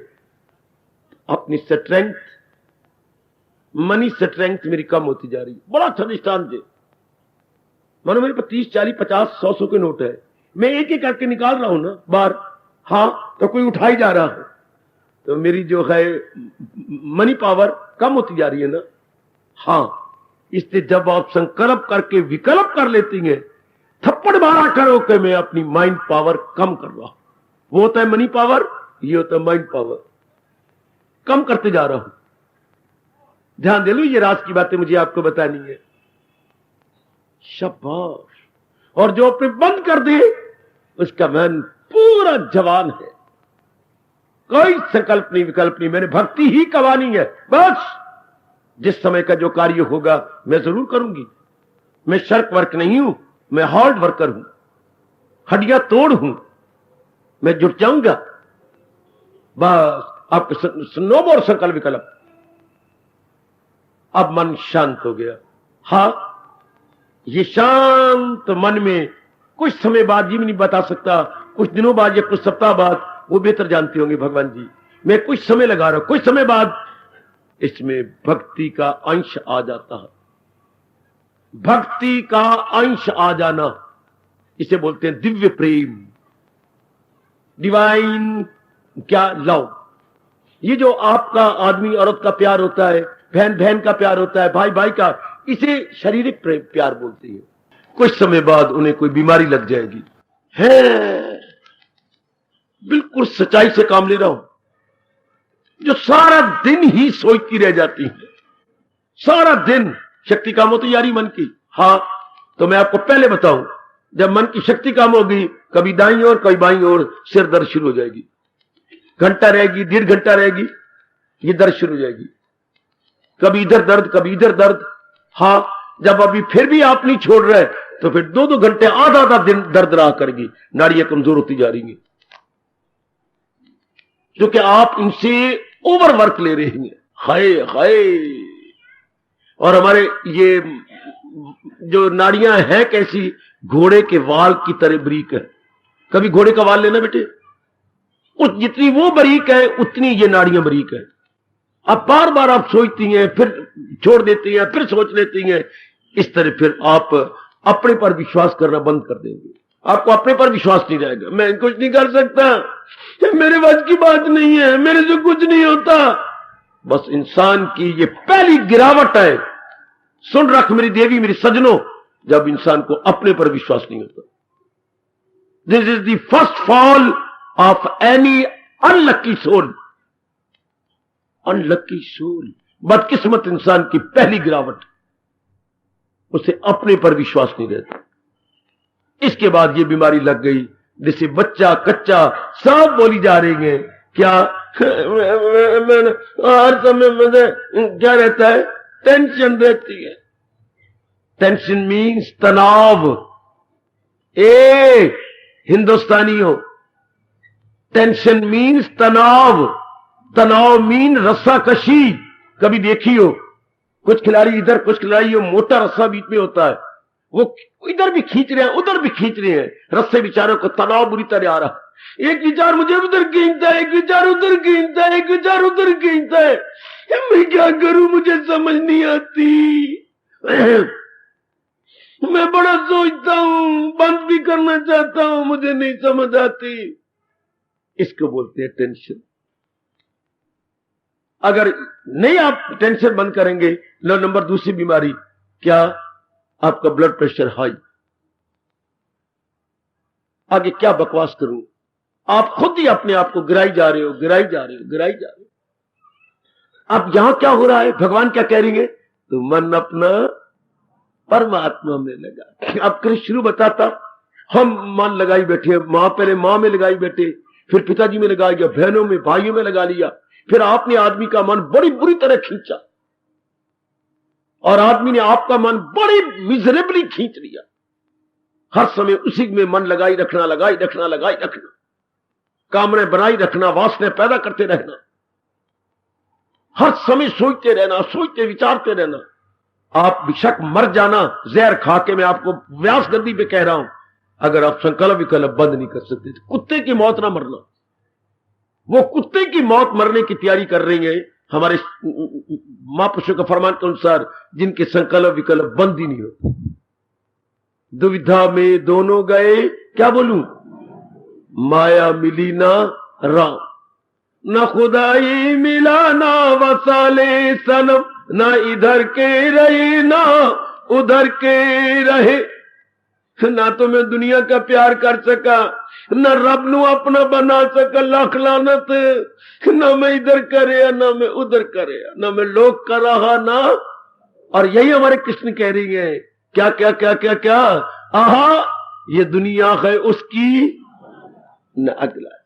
अपनी स्ट्रेंथ, मनी स्ट्रेंथ मेरी कम होती जा रही है। बड़ा अच्छा दृष्टांत दे। मानो मेरे 30, 40, 50, 100 के नोट है, मैं एक एक करके निकाल रहा हूं ना बाहर, हाँ तो कोई उठाई जा रहा है, तो मेरी जो है मनी पावर कम होती जा रही है ना। हाँ, इसलिए जब आप संकल्प करके विकल्प कर लेती हैं, थप्पड़ मारा करो कि मैं अपनी माइंड पावर कम कर रहा हूं। वो होता है मनी पावर, ये होता है माइंड पावर। कम करते जा रहा हूं। ध्यान दे लो, ये राज की बातें मुझे आपको बतानी है। शाबाश। और जो अपने बंद कर दे उसका मन पूरा जवान है, कोई संकल्प नहीं विकल्प नहीं, मैंने भक्ति ही कवानी है बस। जिस समय का जो कार्य होगा मैं जरूर करूंगी। मैं शर्क वर्क नहीं हूं, मैं हार्ड वर्कर हूं, हड्डियां तोड़ हूं, मैं जुट जाऊंगा बस। आप नो मोर संकल्प विकल्प। अब मन शांत हो गया। हाँ, ये शांत मन में कुछ समय बाद, ये भी नहीं बता सकता, कुछ दिनों बाद या कुछ सप्ताह बाद, वो बेहतर जानते होंगे भगवान जी, मैं कुछ समय लगा रहा हूं, कुछ समय बाद इसमें भक्ति का अंश आ जाता है। भक्ति का अंश आ जाना, इसे बोलते हैं दिव्य प्रेम, डिवाइन क्या लव। ये जो आपका आदमी औरत का प्यार होता है, बहन बहन का प्यार होता है, भाई भाई का, इसे शारीरिक प्यार बोलते हैं। कुछ समय बाद उन्हें कोई बीमारी लग जाएगी। है बिल्कुल सच्चाई से काम ले रहा हूं, जो सारा दिन ही सोचती रह जाती है, सारा दिन शक्ति काम होती यारी मन की। हाँ, तो मैं आपको पहले बताऊं, जब मन की शक्ति काम होगी, कभी दाईं ओर कभी बाईं ओर सिर दर्द शुरू हो जाएगी, घंटा रहेगी, 1.5 घंटा रहेगी, ये दर्द शुरू हो जाएगी, कभी इधर दर्द कभी इधर दर्द। हाँ, जब अभी फिर भी आप नहीं छोड़ रहे तो फिर 2-2 घंटे आधा आधा दिन दर्द रहा करेगी, नाड़ियां कमजोर होती जा रही हैं, क्योंकि आप इनसे ओवरवर्क ले रहे हैं। हाय हाय। और हमारे ये जो नाड़ियां हैं कैसी, घोड़े के वाल की तरह बारीक है। कभी घोड़े का वाल लेना बेटे, उस जितनी वो बारीक है उतनी ये नाड़ियां बारीक है। अब बार बार आप सोचती हैं, फिर छोड़ देती हैं, फिर सोच लेती हैं, इस तरह फिर आप अपने पर विश्वास करना बंद कर देंगे। आपको अपने पर विश्वास नहीं रहेगा, मैं कुछ नहीं कर सकता, मेरे वश की बात नहीं है, मेरे से कुछ नहीं होता। बस इंसान की ये पहली गिरावट है। सुन रख मेरी देवी मेरी सजनों, जब इंसान को अपने पर विश्वास नहीं होता। This is the first fall of any unlucky soul. Unlucky soul, बदकिस्मत इंसान की पहली गिरावट, उसे अपने पर विश्वास नहीं रहता। इसके बाद ये बीमारी लग गई, जैसे बच्चा कच्चा सब बोली जा रही है। क्या हर समय मुझे क्या रहता है, टेंशन रहती है। टेंशन मीन्स तनाव। ए हिंदुस्तानियों, टेंशन मीन्स तनाव। तनाव मीन रस्साकशी। कभी देखी हो, कुछ खिलाड़ी इधर कुछ खिलाड़ी हो, मोटा रस्सा बीच में होता है, वो इधर भी खींच रहे हैं उधर भी खींच रहे हैं, रस्से बेचारों को तनाव बुरी तरह आ रहा है। एक विचार मुझे उधर खींचता है, एक विचार उधर खींचता है, एक विचार उधर खींचता है। मैं क्या करूं, मुझे समझ नहीं आती। मैं बड़ा सोचता हूं, बंद भी करना चाहता हूं, मुझे नहीं समझ आती। इसको बोलते हैं टेंशन। अगर नहीं आप टेंशन बंद करेंगे, लो नंबर दूसरी बीमारी क्या, आपका ब्लड प्रेशर हाई। आगे क्या बकवास करूं, आप खुद ही अपने आप को गिराई जा रहे हो, गिराई जा रहे हो, गिराई जा रहे हो। अब यहां क्या हो रहा है, भगवान क्या कह रही है, तो मन अपना परमात्मा में लगा। अब कृष्ण शुरू बताता, हम मन लगाई बैठे, मां पहले मां में लगाई बैठे, फिर पिताजी में लगा लिया, बहनों में भाइयों में लगा लिया, फिर आपने आदमी का मन बड़ी बुरी तरह खींचा और आदमी ने आपका मन बड़ी मिजरेबली खींच लिया। हर समय उसी में मन लगाई रखना, लगाई रखना, लगाई रखना, कामने बनाई रखना, वासने पैदा करते रहना, हर समय सोचते रहना, सोचते विचारते रहना। आप बेशक मर जाना जहर खा के, मैं आपको व्यास गद्दी पे कह रहा हूं, अगर आप संकल्प विकल्प बंद नहीं कर सकते तो कुत्ते की मौत ना मरना। वो कुत्ते की मौत मरने की तैयारी कर रही है हमारे महापुरुषों का फरमान के अनुसार, जिनके संकल्प विकल्प बंद ही नहीं होते। दुविधा में दोनों गए, क्या बोलूं, माया मिली ना राम, न खुदाई मिला ना वसाले सनम, ना इधर के रहे ना उधर के रहे। ना तो मैं दुनिया का प्यार कर सका, न रब नू अपना बना सका, लाख लानत। ना मैं इधर करे ना मैं उधर करे, ना मैं लोग कर रहा ना। और यही हमारे कृष्ण कह रही है, क्या क्या क्या क्या क्या, आहा ये दुनिया है उसकी न अगला।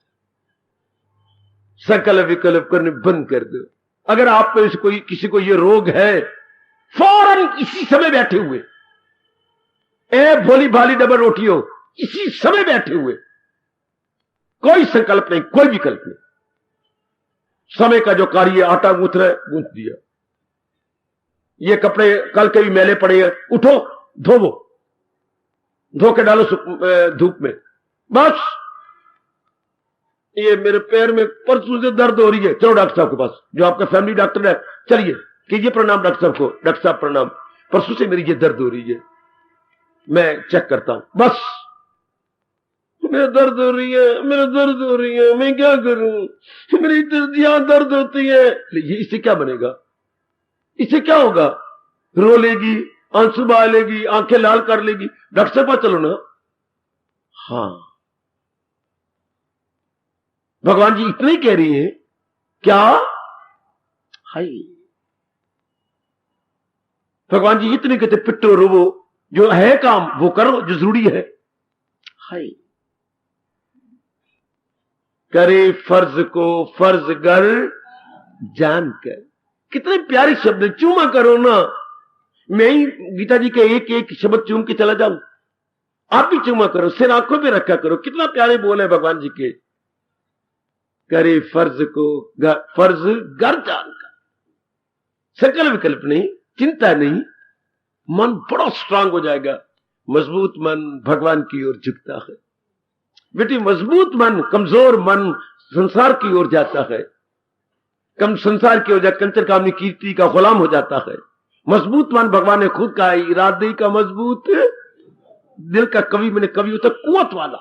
संकल्प विकल्प करने बंद कर दो। अगर आप पे कोई किसी को ये रोग है, फौरन इसी समय बैठे हुए, ए भोली भाली डबल रोटी हो, इसी समय बैठे हुए, कोई संकल्प नहीं, कोई विकल्प नहीं। समय का जो कार्य, आटा गूंथ रहे गूंथ दिया, ये कपड़े कल के भी मैले पड़े हैं, उठो धोवो, धो के डालो धूप में। बस ये मेरे पैर में परसों से दर्द हो रही है, चलो डॉक्टर साहब के पास, जो आपका फैमिली डॉक्टर है, चलिए कीजिए प्रणाम डॉक्टर साहब को, डॉक्टर साहब प्रणाम, परसों से मेरी ये दर्द हो रही है, मैं चेक करता हूं। बस मेरा दर्द हो रही है, मेरा दर्द हो रही है, मैं क्या करूं, मेरी यहां दर्द होती है। ये इससे क्या बनेगा, इससे क्या होगा, रो लेगी, आंसू बहा लेगी, आंखें लाल कर लेगी, डॉक्टर साहब पास चलो ना। हाँ, भगवान जी इतना ही कह रही है क्या, हाय भगवान जी इतने कहते पिट्टो रोवो, जो है काम वो करो, जो जरूरी है। हाय करे फर्ज को फर्ज गर जानकर, कितने प्यारे शब्द, चूमा करो ना। मैं ही गीता जी के एक एक शब्द चूम के चला जाऊं, आप भी चूमा करो, सिर आंखों पे रखा करो। कितना प्यारे बोल है भगवान जी के, करे फर्ज को फर्ज गर जानकर, संकल्प विकल्प नहीं, चिंता नहीं, मन बड़ा स्ट्रांग हो जाएगा। मजबूत मन भगवान की ओर झुकता है बेटी, मजबूत मन, कमजोर मन संसार की ओर जाता है, कम संसार की ओर जाकर कंचर कामनी कीर्ति का गुलाम हो जाता है। मजबूत मन भगवान ने खुद कहा, इरादे का मजबूत दिल का कवि, मैंने कवि होता कुवत वाला,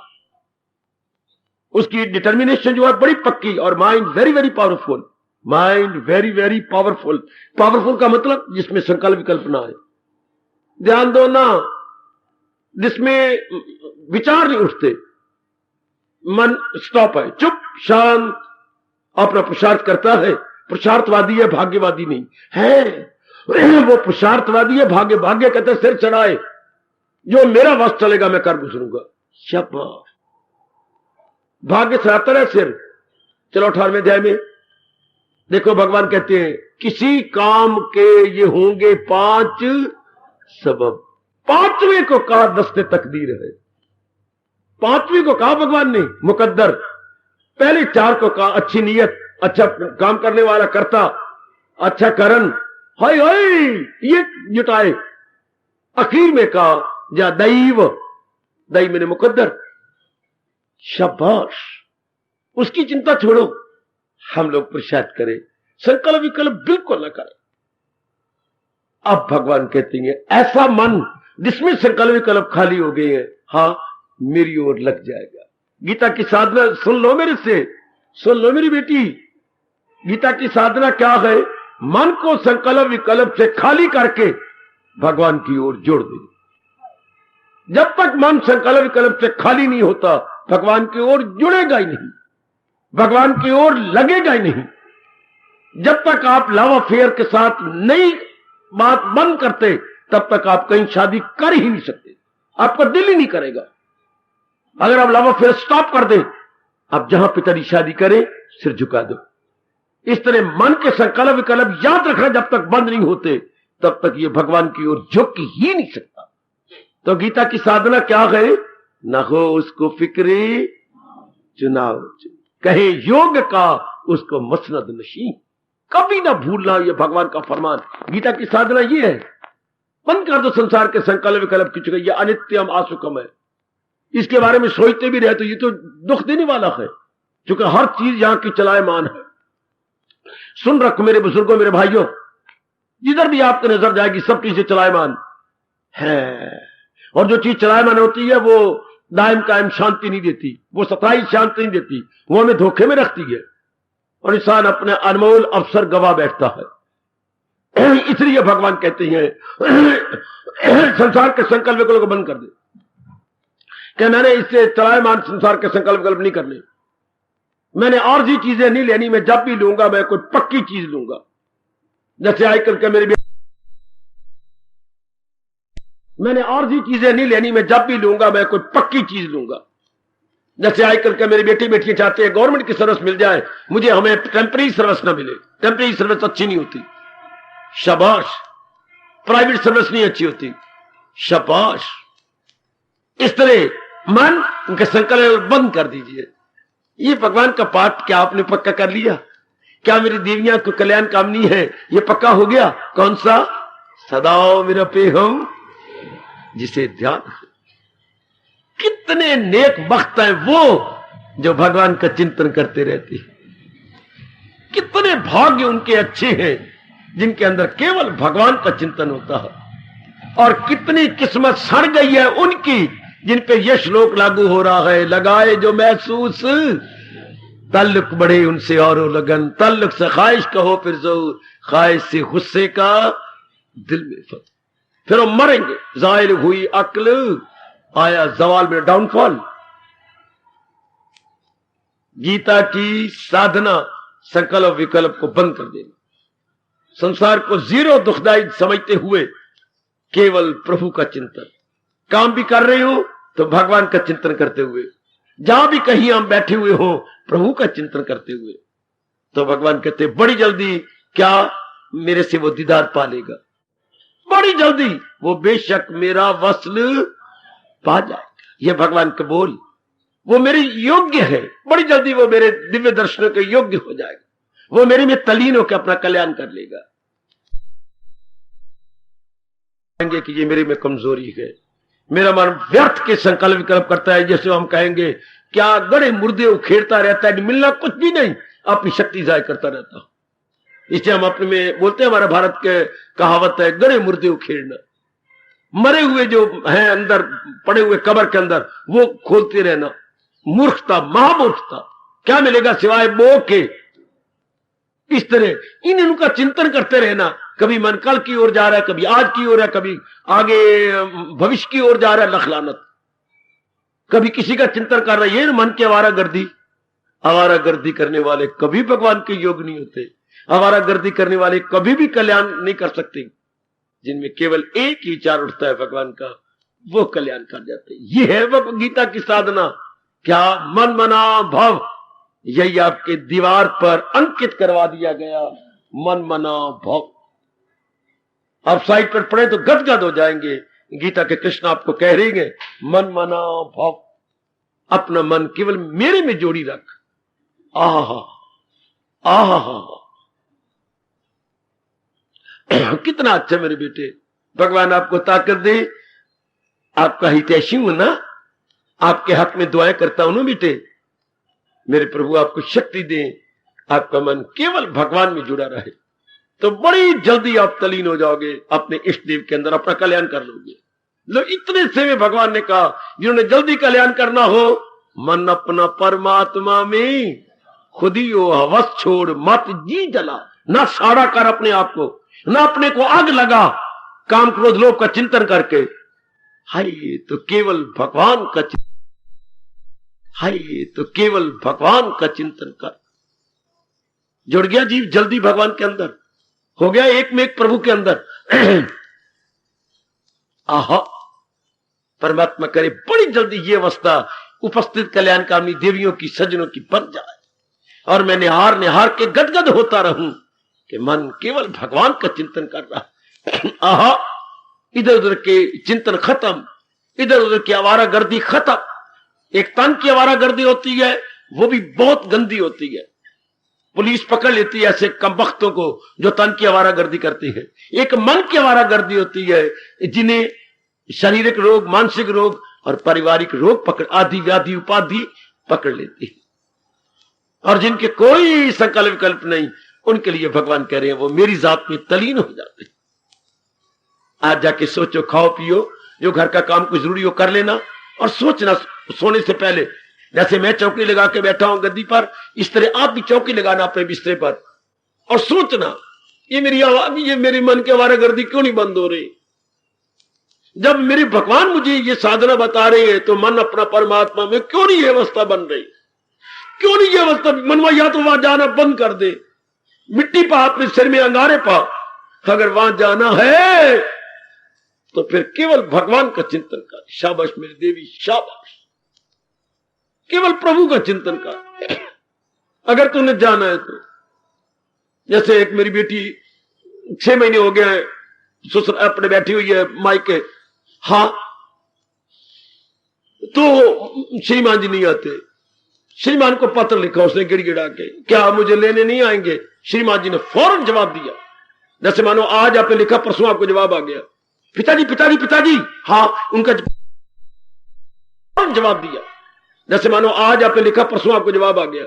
उसकी डिटर्मिनेशन जो है बड़ी पक्की, और mind very very powerful, mind very very powerful. Powerful का मतलब जिसमें संकल्प विकल्प ना है, ध्यान दो ना, जिसमें विचार नहीं उठते, मन स्टॉप है, चुप शांत अपना पुरुषार्थ करता है। पुरुषार्थवादी है, भाग्यवादी नहीं है। वो पुरुषार्थवादी है, भाग्य भाग्य कहते सिर चढ़ाए, जो मेरा वश चलेगा मैं कर गुजरूंगा। शाबाश, भाग्य चढ़ाता है सिर। चलो 18वें अध्याय में देखो, भगवान कहते हैं किसी काम के ये होंगे 5 सबब। 5वें को कहा दस्ते तकदीर है, 5वें को कहा भगवान ने मुकद्दर, पहले 4 को कहा अच्छी नीयत, अच्छा काम करने वाला करता, अच्छा करन, हाय हाय ये जुटाए। आखिर में कहा जा दैव, दैव मैंने मुकद्दर। शाबाश, उसकी चिंता छोड़ो, हम लोग पुरुषार्थ करें, संकल्प विकल्प बिल्कुल न करें। अब भगवान कहते हैं ऐसा मन जिसमें संकल्प विकल्प खाली हो गए हैं, हाँ मेरी ओर लग जाएगा। गीता की साधना सुन लो मेरे से, सुन लो मेरी बेटी, गीता की साधना क्या है, मन को संकल्प विकल्प से खाली करके भगवान की ओर जोड़ दे। जब तक मन संकल्प विकल्प से खाली नहीं होता, भगवान की ओर जुड़ेगा ही नहीं, भगवान की ओर लगेगा ही नहीं। जब तक आप लव अफेयर के साथ नई बात बंद करते, तब तक आप कहीं शादी कर ही नहीं सकते, आपका दिल ही नहीं करेगा। अगर आप लव अफेयर स्टॉप कर दें, आप जहां पिताजी शादी करें सिर झुका दो। इस तरह मन के संकल्प विकल्प याद रखना जब तक बंद नहीं होते, तब तक ये भगवान की ओर झुक ही नहीं सकता। तो गीता की साधना क्या है, न हो उसको फिक्रे चुनाव, कहे योग का उसको मसनद नशी, कभी ना भूलना ये भगवान का फरमान। गीता की साधना ये है, बंद कर दो संसार के संकल्प विकल्प की चुके, ये अनित्यम आसुकम है, इसके बारे में सोचते भी रहे तो ये तो दुख देने वाला है, क्योंकि हर चीज यहां की चलायमान है। सुन रखो मेरे बुजुर्गों, मेरे भाइयों, जिधर भी आपकी नजर जाएगी सब चीजें चलायमान है, और जो चीज चलायमान होती है वो दायम कायम शांति नहीं देती, वो सताई शांति नहीं देती, वो हमें धोखे में रखती है, और इंसान अपने अनमोल अवसर गवा बैठता है। इसलिए भगवान कहते हैं संसार के संकल्प विकल्प को बंद कर दे, कि मैंने इससे चलायमान संसार के संकल्प विकल्प नहीं करने, मैंने और जी चीजें नहीं लेनी, मैं जब भी लूंगा मैं कोई पक्की चीज लूंगा। जैसे आजकल के मैंने और भी चीजें नहीं लेनी, मैं जब भी लूंगा मैं कोई पक्की चीज लूंगा। जैसे आजकल के मेरी बेटी बेटियां चाहते हैं गवर्नमेंट की सर्विस मिल जाए, मुझे हमें टेम्परेरी सर्विस ना मिले। टेम्परेरी सर्विस अच्छी नहीं होती, शाबाश। प्राइवेट सर्विस नहीं अच्छी होती, शाबाश। इस तरह मन उनके संकल्प बंद कर दीजिए। ये भगवान का पाठ क्या आपने पक्का कर लिया? क्या मेरी देवियां को कल्याण कामनी है, ये पक्का हो गया? कौन सा? सदा मेरा पे हम जिसे ध्यान। कितने नेक वक्त हैं वो जो भगवान का चिंतन करते रहते हैं। कितने भाग्य उनके अच्छे हैं जिनके अंदर केवल भगवान का चिंतन होता है। और कितनी किस्मत सड़ गई है उनकी जिन पे यह श्लोक लागू हो रहा है, लगाए जो महसूस तल्लुक बढ़े उनसे और लगन, तल्लुक से ख्वाहिश कहो फिर जरूर, ख्वाहिश से गुस्से का दिल में फत। फिर वो मरेंगे, जाहिर हुई अक्ल आया जवाल में डाउनफॉल। गीता की साधना संकल्प विकल्प को बंद कर देना, संसार को जीरो दुखदाई समझते हुए केवल प्रभु का चिंतन। काम भी कर रहे हो तो भगवान का चिंतन करते हुए, जहां भी कहीं हम बैठे हुए हो प्रभु का चिंतन करते हुए, तो भगवान कहते बड़ी जल्दी क्या मेरे से वो दीदार पा लेगा, बड़ी जल्दी वो बेशक मेरा वस्ल पा जाएगा। ये भगवान के बोल, वो मेरे योग्य है, बड़ी जल्दी वो मेरे दिव्य दर्शनों के योग्य हो जाएगा, वो मेरे में तलीन होकर अपना कल्याण कर लेगा। कि ये मेरे में कमजोरी है, मेरा मन व्यर्थ के संकल्प विकल्प करता है। जैसे हम कहेंगे क्या गड़े मुर्दे उखेड़ता रहता है, मिलना कुछ भी नहीं, अपनी शक्ति जाय करता रहता हूं। इसलिए हम अपने में बोलते हैं, हमारे भारत के कहावत है गड़े मुर्दे उखेड़ना। मरे हुए जो हैं अंदर पड़े हुए कब्र के अंदर, वो खोलते रहना, मूर्खता, महामूर्खता। क्या मिलेगा सिवाय मोह के? इस तरह इनका चिंतन करते रहना। कभी मन कल की ओर जा रहा है, कभी आज की ओर है, कभी आगे भविष्य की ओर जा रहा है, लखलानत। कभी किसी का चिंतन कर रहा है, ये मन की आवारागर्दी। आवारागर्दी करने वाले कभी भगवान के योग नहीं होते, आवारागर्दी करने वाले कभी भी कल्याण नहीं कर सकते। जिनमें केवल एक ही विचार उठता है भगवान का, वो कल्याण कर जाते। ये है भगवद गीता की साधना। क्या मन मना भव, यही आपके दीवार पर अंकित करवा दिया गया, मन मना भव। आप साइड पर पढ़े तो गदगद हो जाएंगे। गीता के कृष्ण आपको कह रही है मन मना भव, अपना मन केवल मेरे में जोड़ी रख। आहा आहा, कितना अच्छा मेरे बेटे, भगवान आपको ताकत दे। आपका हितैषी हूं ना, आपके हक में दुआएं करता हूं ना बेटे। मेरे प्रभु आपको शक्ति दे, आपका मन केवल भगवान में जुड़ा रहे, तो बड़ी जल्दी आप तलीन हो जाओगे अपने इष्ट देव के अंदर, अपना कल्याण कर लोगे। लो इतने से में भगवान ने कहा जिन्होंने जल्दी कल्याण करना हो, मन अपना परमात्मा में खुद ही हो, हवस छोड़ मत जी जला। ना साड़ा कर अपने आप को, ना अपने को आग लगा काम क्रोध लोभ का चिंतन करके। हाय तो केवल भगवान का चिंतन, हाय तो केवल भगवान का चिंतन कर। जुड़ गया जीव जल्दी भगवान के अंदर, हो गया एक में एक प्रभु के अंदर। आहा, परमात्मा करे बड़ी जल्दी ये अवस्था उपस्थित कल्याणकामी देवियों की सज्जनों की बन जाए, और मैं निहार के गदगद होता रहूं कि मन केवल भगवान का चिंतन कर रहा। आहा, इधर उधर के चिंतन खत्म, इधर उधर की आवारागर्दी खत्म। एक तन की आवारागर्दी होती है, वो भी बहुत गंदी होती है, पुलिस पकड़ लेती है ऐसे कमबख्तों को जो तन की आवारागर्दी करती है। एक मन की आवारागर्दी होती है जिन्हें शारीरिक रोग, मानसिक रोग और पारिवारिक रोग पकड़, आदि व्याधि उपाधि पकड़ लेती है। और जिनके कोई संकल्प विकल्प नहीं, उनके लिए भगवान कह रहे हैं वो मेरी जात में तलीन हो जाते हैं। आज जाके सोचो, खाओ पियो, जो घर का काम कुछ जरूरी हो कर लेना, और सोचना सोने से पहले, जैसे मैं चौकी लगा के बैठा हूं गद्दी पर, इस तरह आप भी चौकी लगाना अपने बिस्तर पर, और सोचना ये मेरी आवाज, ये मेरे मन की आवारागर्दी क्यों नहीं बंद हो रही। जब मेरे भगवान मुझे ये साधना बता रहे हैं, तो मन अपना परमात्मा में क्यों नहीं ये अवस्था बन रही, क्यों नहीं ये अवस्था। मनवा या तो वहां जाना बंद कर दे, मिट्टी पा अपने सिर में, अंगारे पा। अगर वहां जाना है तो फिर केवल भगवान का चिंतन कर। शाबाश मेरी देवी, शाबाश, केवल प्रभु का चिंतन कर। अगर तूने जाना है तो, जैसे एक मेरी बेटी 6 महीने हो गए हैं ससुर अपने बैठी हुई है मायके, हाँ, तो श्रीमान जी नहीं आते। श्रीमान को पत्र लिखा उसने गिड़गिड़ा के, क्या मुझे लेने नहीं आएंगे? श्रीमान जी ने फौरन जवाब दिया, जैसे मानो आज आपने लिखा परसों आपको जवाब आ गया। पिताजी पिताजी पिताजी, हाँ, उनका फौरन जवाब दिया, जैसे मानो आज आपने लिखा परसों आपको जवाब आ गया।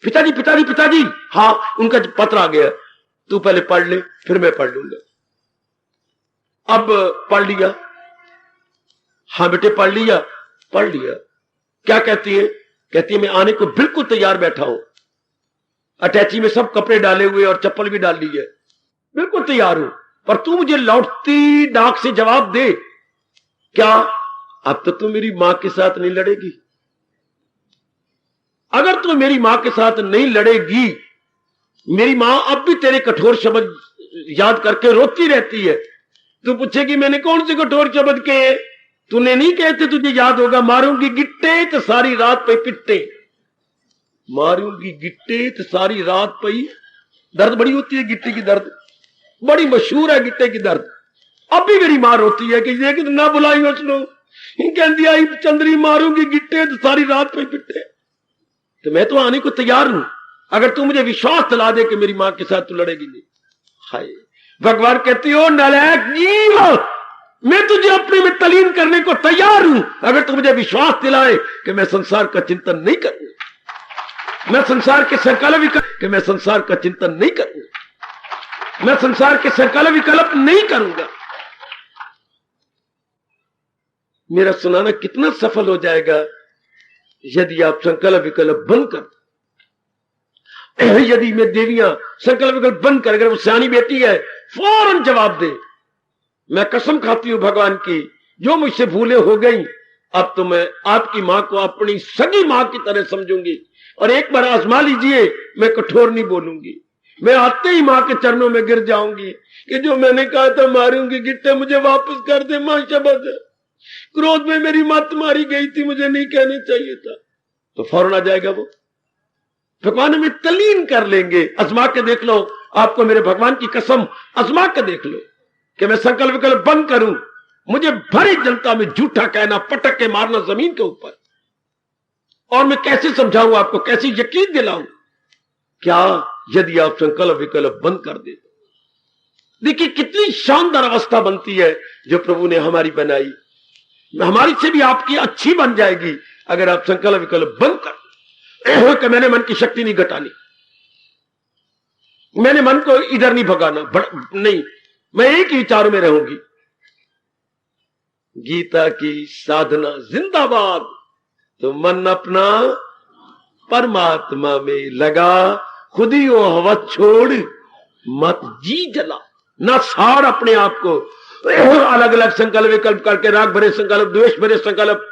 पिताजी पिताजी पिताजी, हाँ, उनका पत्र आ गया, तू पहले पढ़ ले फिर मैं पढ़ लूंगा। अब पढ़ लिया, हाँ बेटे पढ़ लिया, पढ़ लिया। क्या कहती है? कहती है मैं आने को बिल्कुल तैयार बैठा हूं, अटैची में सब कपड़े डाले हुए और चप्पल भी डाल ली है, बिल्कुल तैयार हूं, पर तू मुझे लौटती डाक से जवाब दे। क्या? अब तो तू मेरी मां के साथ नहीं लड़ेगी? अगर तू मेरी मां के साथ नहीं लड़ेगी, मेरी मां अब भी तेरे कठोर शब्द याद करके रोती रहती है। तू पूछेगी मैंने कौन से कठोर शब्द कहे? तूने नहीं कहते, तुझे याद होगा, मारूंगी गिट्टे तो सारी रात पे पिट्टे, मारूंगी गिट्टे तो सारी रात पे। दर्द बड़ी होती है गिट्टे की, दर्द बड़ी मशहूर है गिट्टे की दर्द। अब भी मेरी मां रोती है कि ये कि ना बुलाई उसनो, कहती आई चंद्री मारूंगी गिट्टे तो सारी रात पे पिट्टे। तो मैं तो आने को तैयार हूं, अगर तू मुझे विश्वास दिला दे कि मेरी मां के साथ तू लड़ेगी नहीं। हाय भगवान कहती हो नालायक जीव, मैं तुझे अपने में तलीन करने को तैयार हूं, अगर तू मुझे विश्वास दिलाए कि मैं संसार का चिंतन नहीं करूंगा, मैं संसार के संकल्प कि मैं संसार का चिंतन नहीं करूंगा, मैं संसार के संकल्प विकल्प नहीं करूंगा। मेरा सुनाना कितना सफल हो जाएगा यदि आप संकल्प विकल्प बंद कर। यदि मैं देवियां संकल्प विकल्प बंद कर, अगर वो सियानी बेटी है फौरन जवाब दे। मैं कसम खाती हूं भगवान की, जो मुझसे भूले हो गई, अब तो मैं आपकी मां को अपनी सगी मां की तरह समझूंगी। और एक बार आजमा लीजिए, मैं कठोर नहीं बोलूंगी, मैं आते ही मां के चरणों में गिर जाऊंगी कि जो मैंने कहा था मारूंगी गिट्टे मुझे वापस कर दे मां, शब्द है, क्रोध में मेरी मत मारी गई थी, मुझे नहीं कहना चाहिए था। तो फौरन आ जाएगा वो, भगवान हमें तलीन कर लेंगे। आजमा के देख लो, आपको मेरे भगवान की कसम, आजमा के देख लो कि मैं संकल्प विकल्प बंद करूं, मुझे भरी जनता में झूठा कहना, पटक के मारना जमीन के ऊपर, और मैं कैसे समझाऊं आपको, कैसे यकीन दिलाऊं? क्या यदि आप संकल्प विकल्प बंद कर दे तो देखिए कितनी शानदार अवस्था बनती है जो प्रभु ने हमारी बनाई। हमारी से भी आपकी अच्छी बन जाएगी अगर आप संकल्प विकल्प बंद कर दो कि मैंने मन की शक्ति नहीं घटानी, मैंने मन को इधर नहीं भगाना, नहीं, मैं एक ही विचारों में रहूंगी। गीता की साधना जिंदाबाद, तो मन अपना परमात्मा में लगा, खुद ही वो हवा छोड़ मत जी जला, ना साड़ अपने आप को अलग अलग संकल्प विकल्प करके, राग भरे संकल्प, द्वेष भरे संकल्प,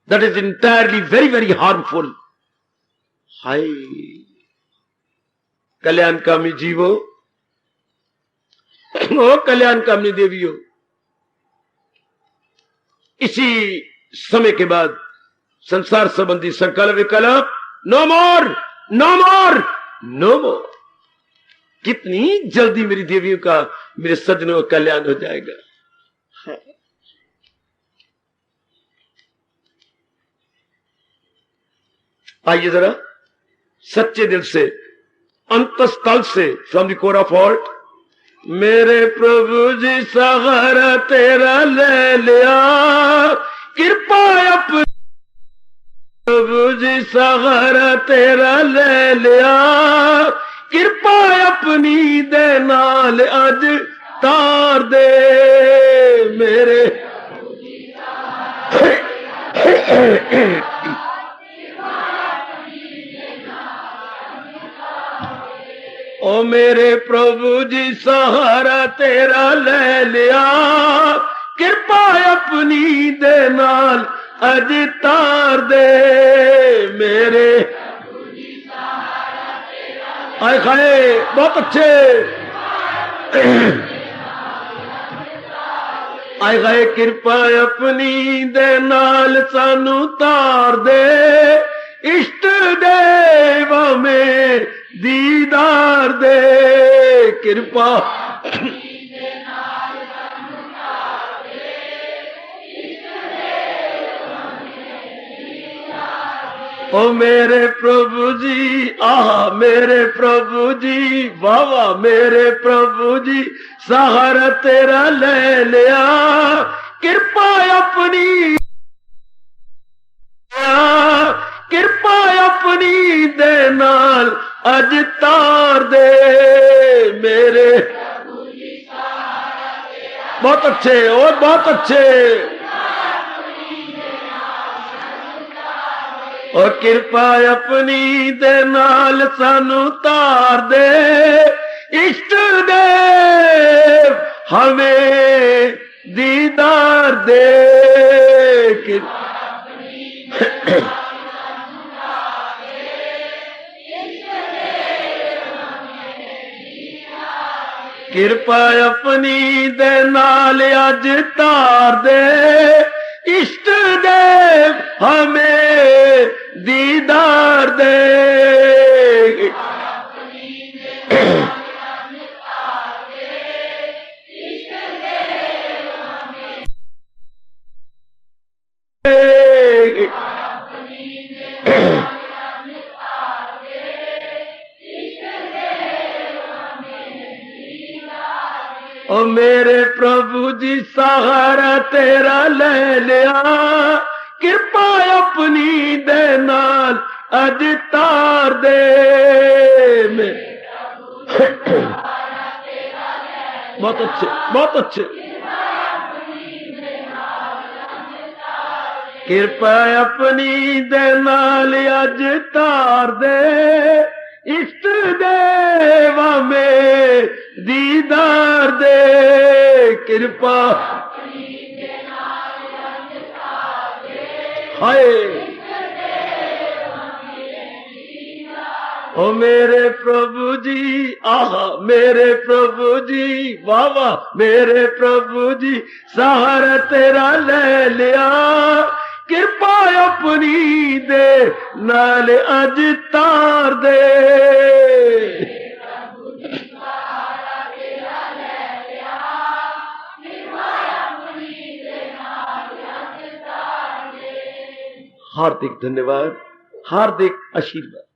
that is entirely very very harmful. हाय कल्याणकामी जीवो, ओ कल्याणकामी देवियों, इसी समय के बाद संसार संबंधी संकल्प विकल्प नो मोर, नो मोर, नो मोर। कितनी जल्दी मेरी देवियों का, मेरे सज्जनों का कल्याण हो जाएगा। आइए जरा सच्चे दिल से, अंतस्थल से, from the core of heart, मेरे प्रभु जी सहारा तेरा ले लिया, कृपा अपनी, प्रभु जी सहारा तेरा ले लिया, कृपा अपनी दे नाल अज तार दे मेरे। ओ मेरे प्रभु जी सहारा तेरा ले लिया, कृपा अपनी दे नाल अज तार दे मेरे। आए खाए बहुत अच्छे। आए गए कृपा अपनी दे नाल सानू तार दे इष्ट देव में दीदार दे कृपा ओ मेरे प्रभु जी आह मेरे प्रभु जी बाबा मेरे प्रभु जी सहारा तेरा ले लिया कृपा अपनी कृपा अपनी दे नाल अज तार दे मेरे बहुत अच्छे और बहुत अच्छे और कृपा अपनी दे नाल सानू तार दे इष्ट देव हमें दीदार दे कृपा अपनी दे नाल अज तार दे इष्ट देव हमें दीदार दे ओ मेरे प्रभु जी सहारा तेरा ले लिया कृपा अपनी दे नाल अज तार दे बहुत अच्छे बहुत अच्छे कृपा अपनी दे नाल अज तार दे इष्ट देवा में दीदार दे कृपा हाय ओ मेरे प्रभु जी आह मेरे प्रभु जी बाबा मेरे प्रभु जी सहारा तेरा ले लिया कृपा अपनी दे नाल अज तार दे हार्दिक धन्यवाद हार्दिक आशीर्वाद।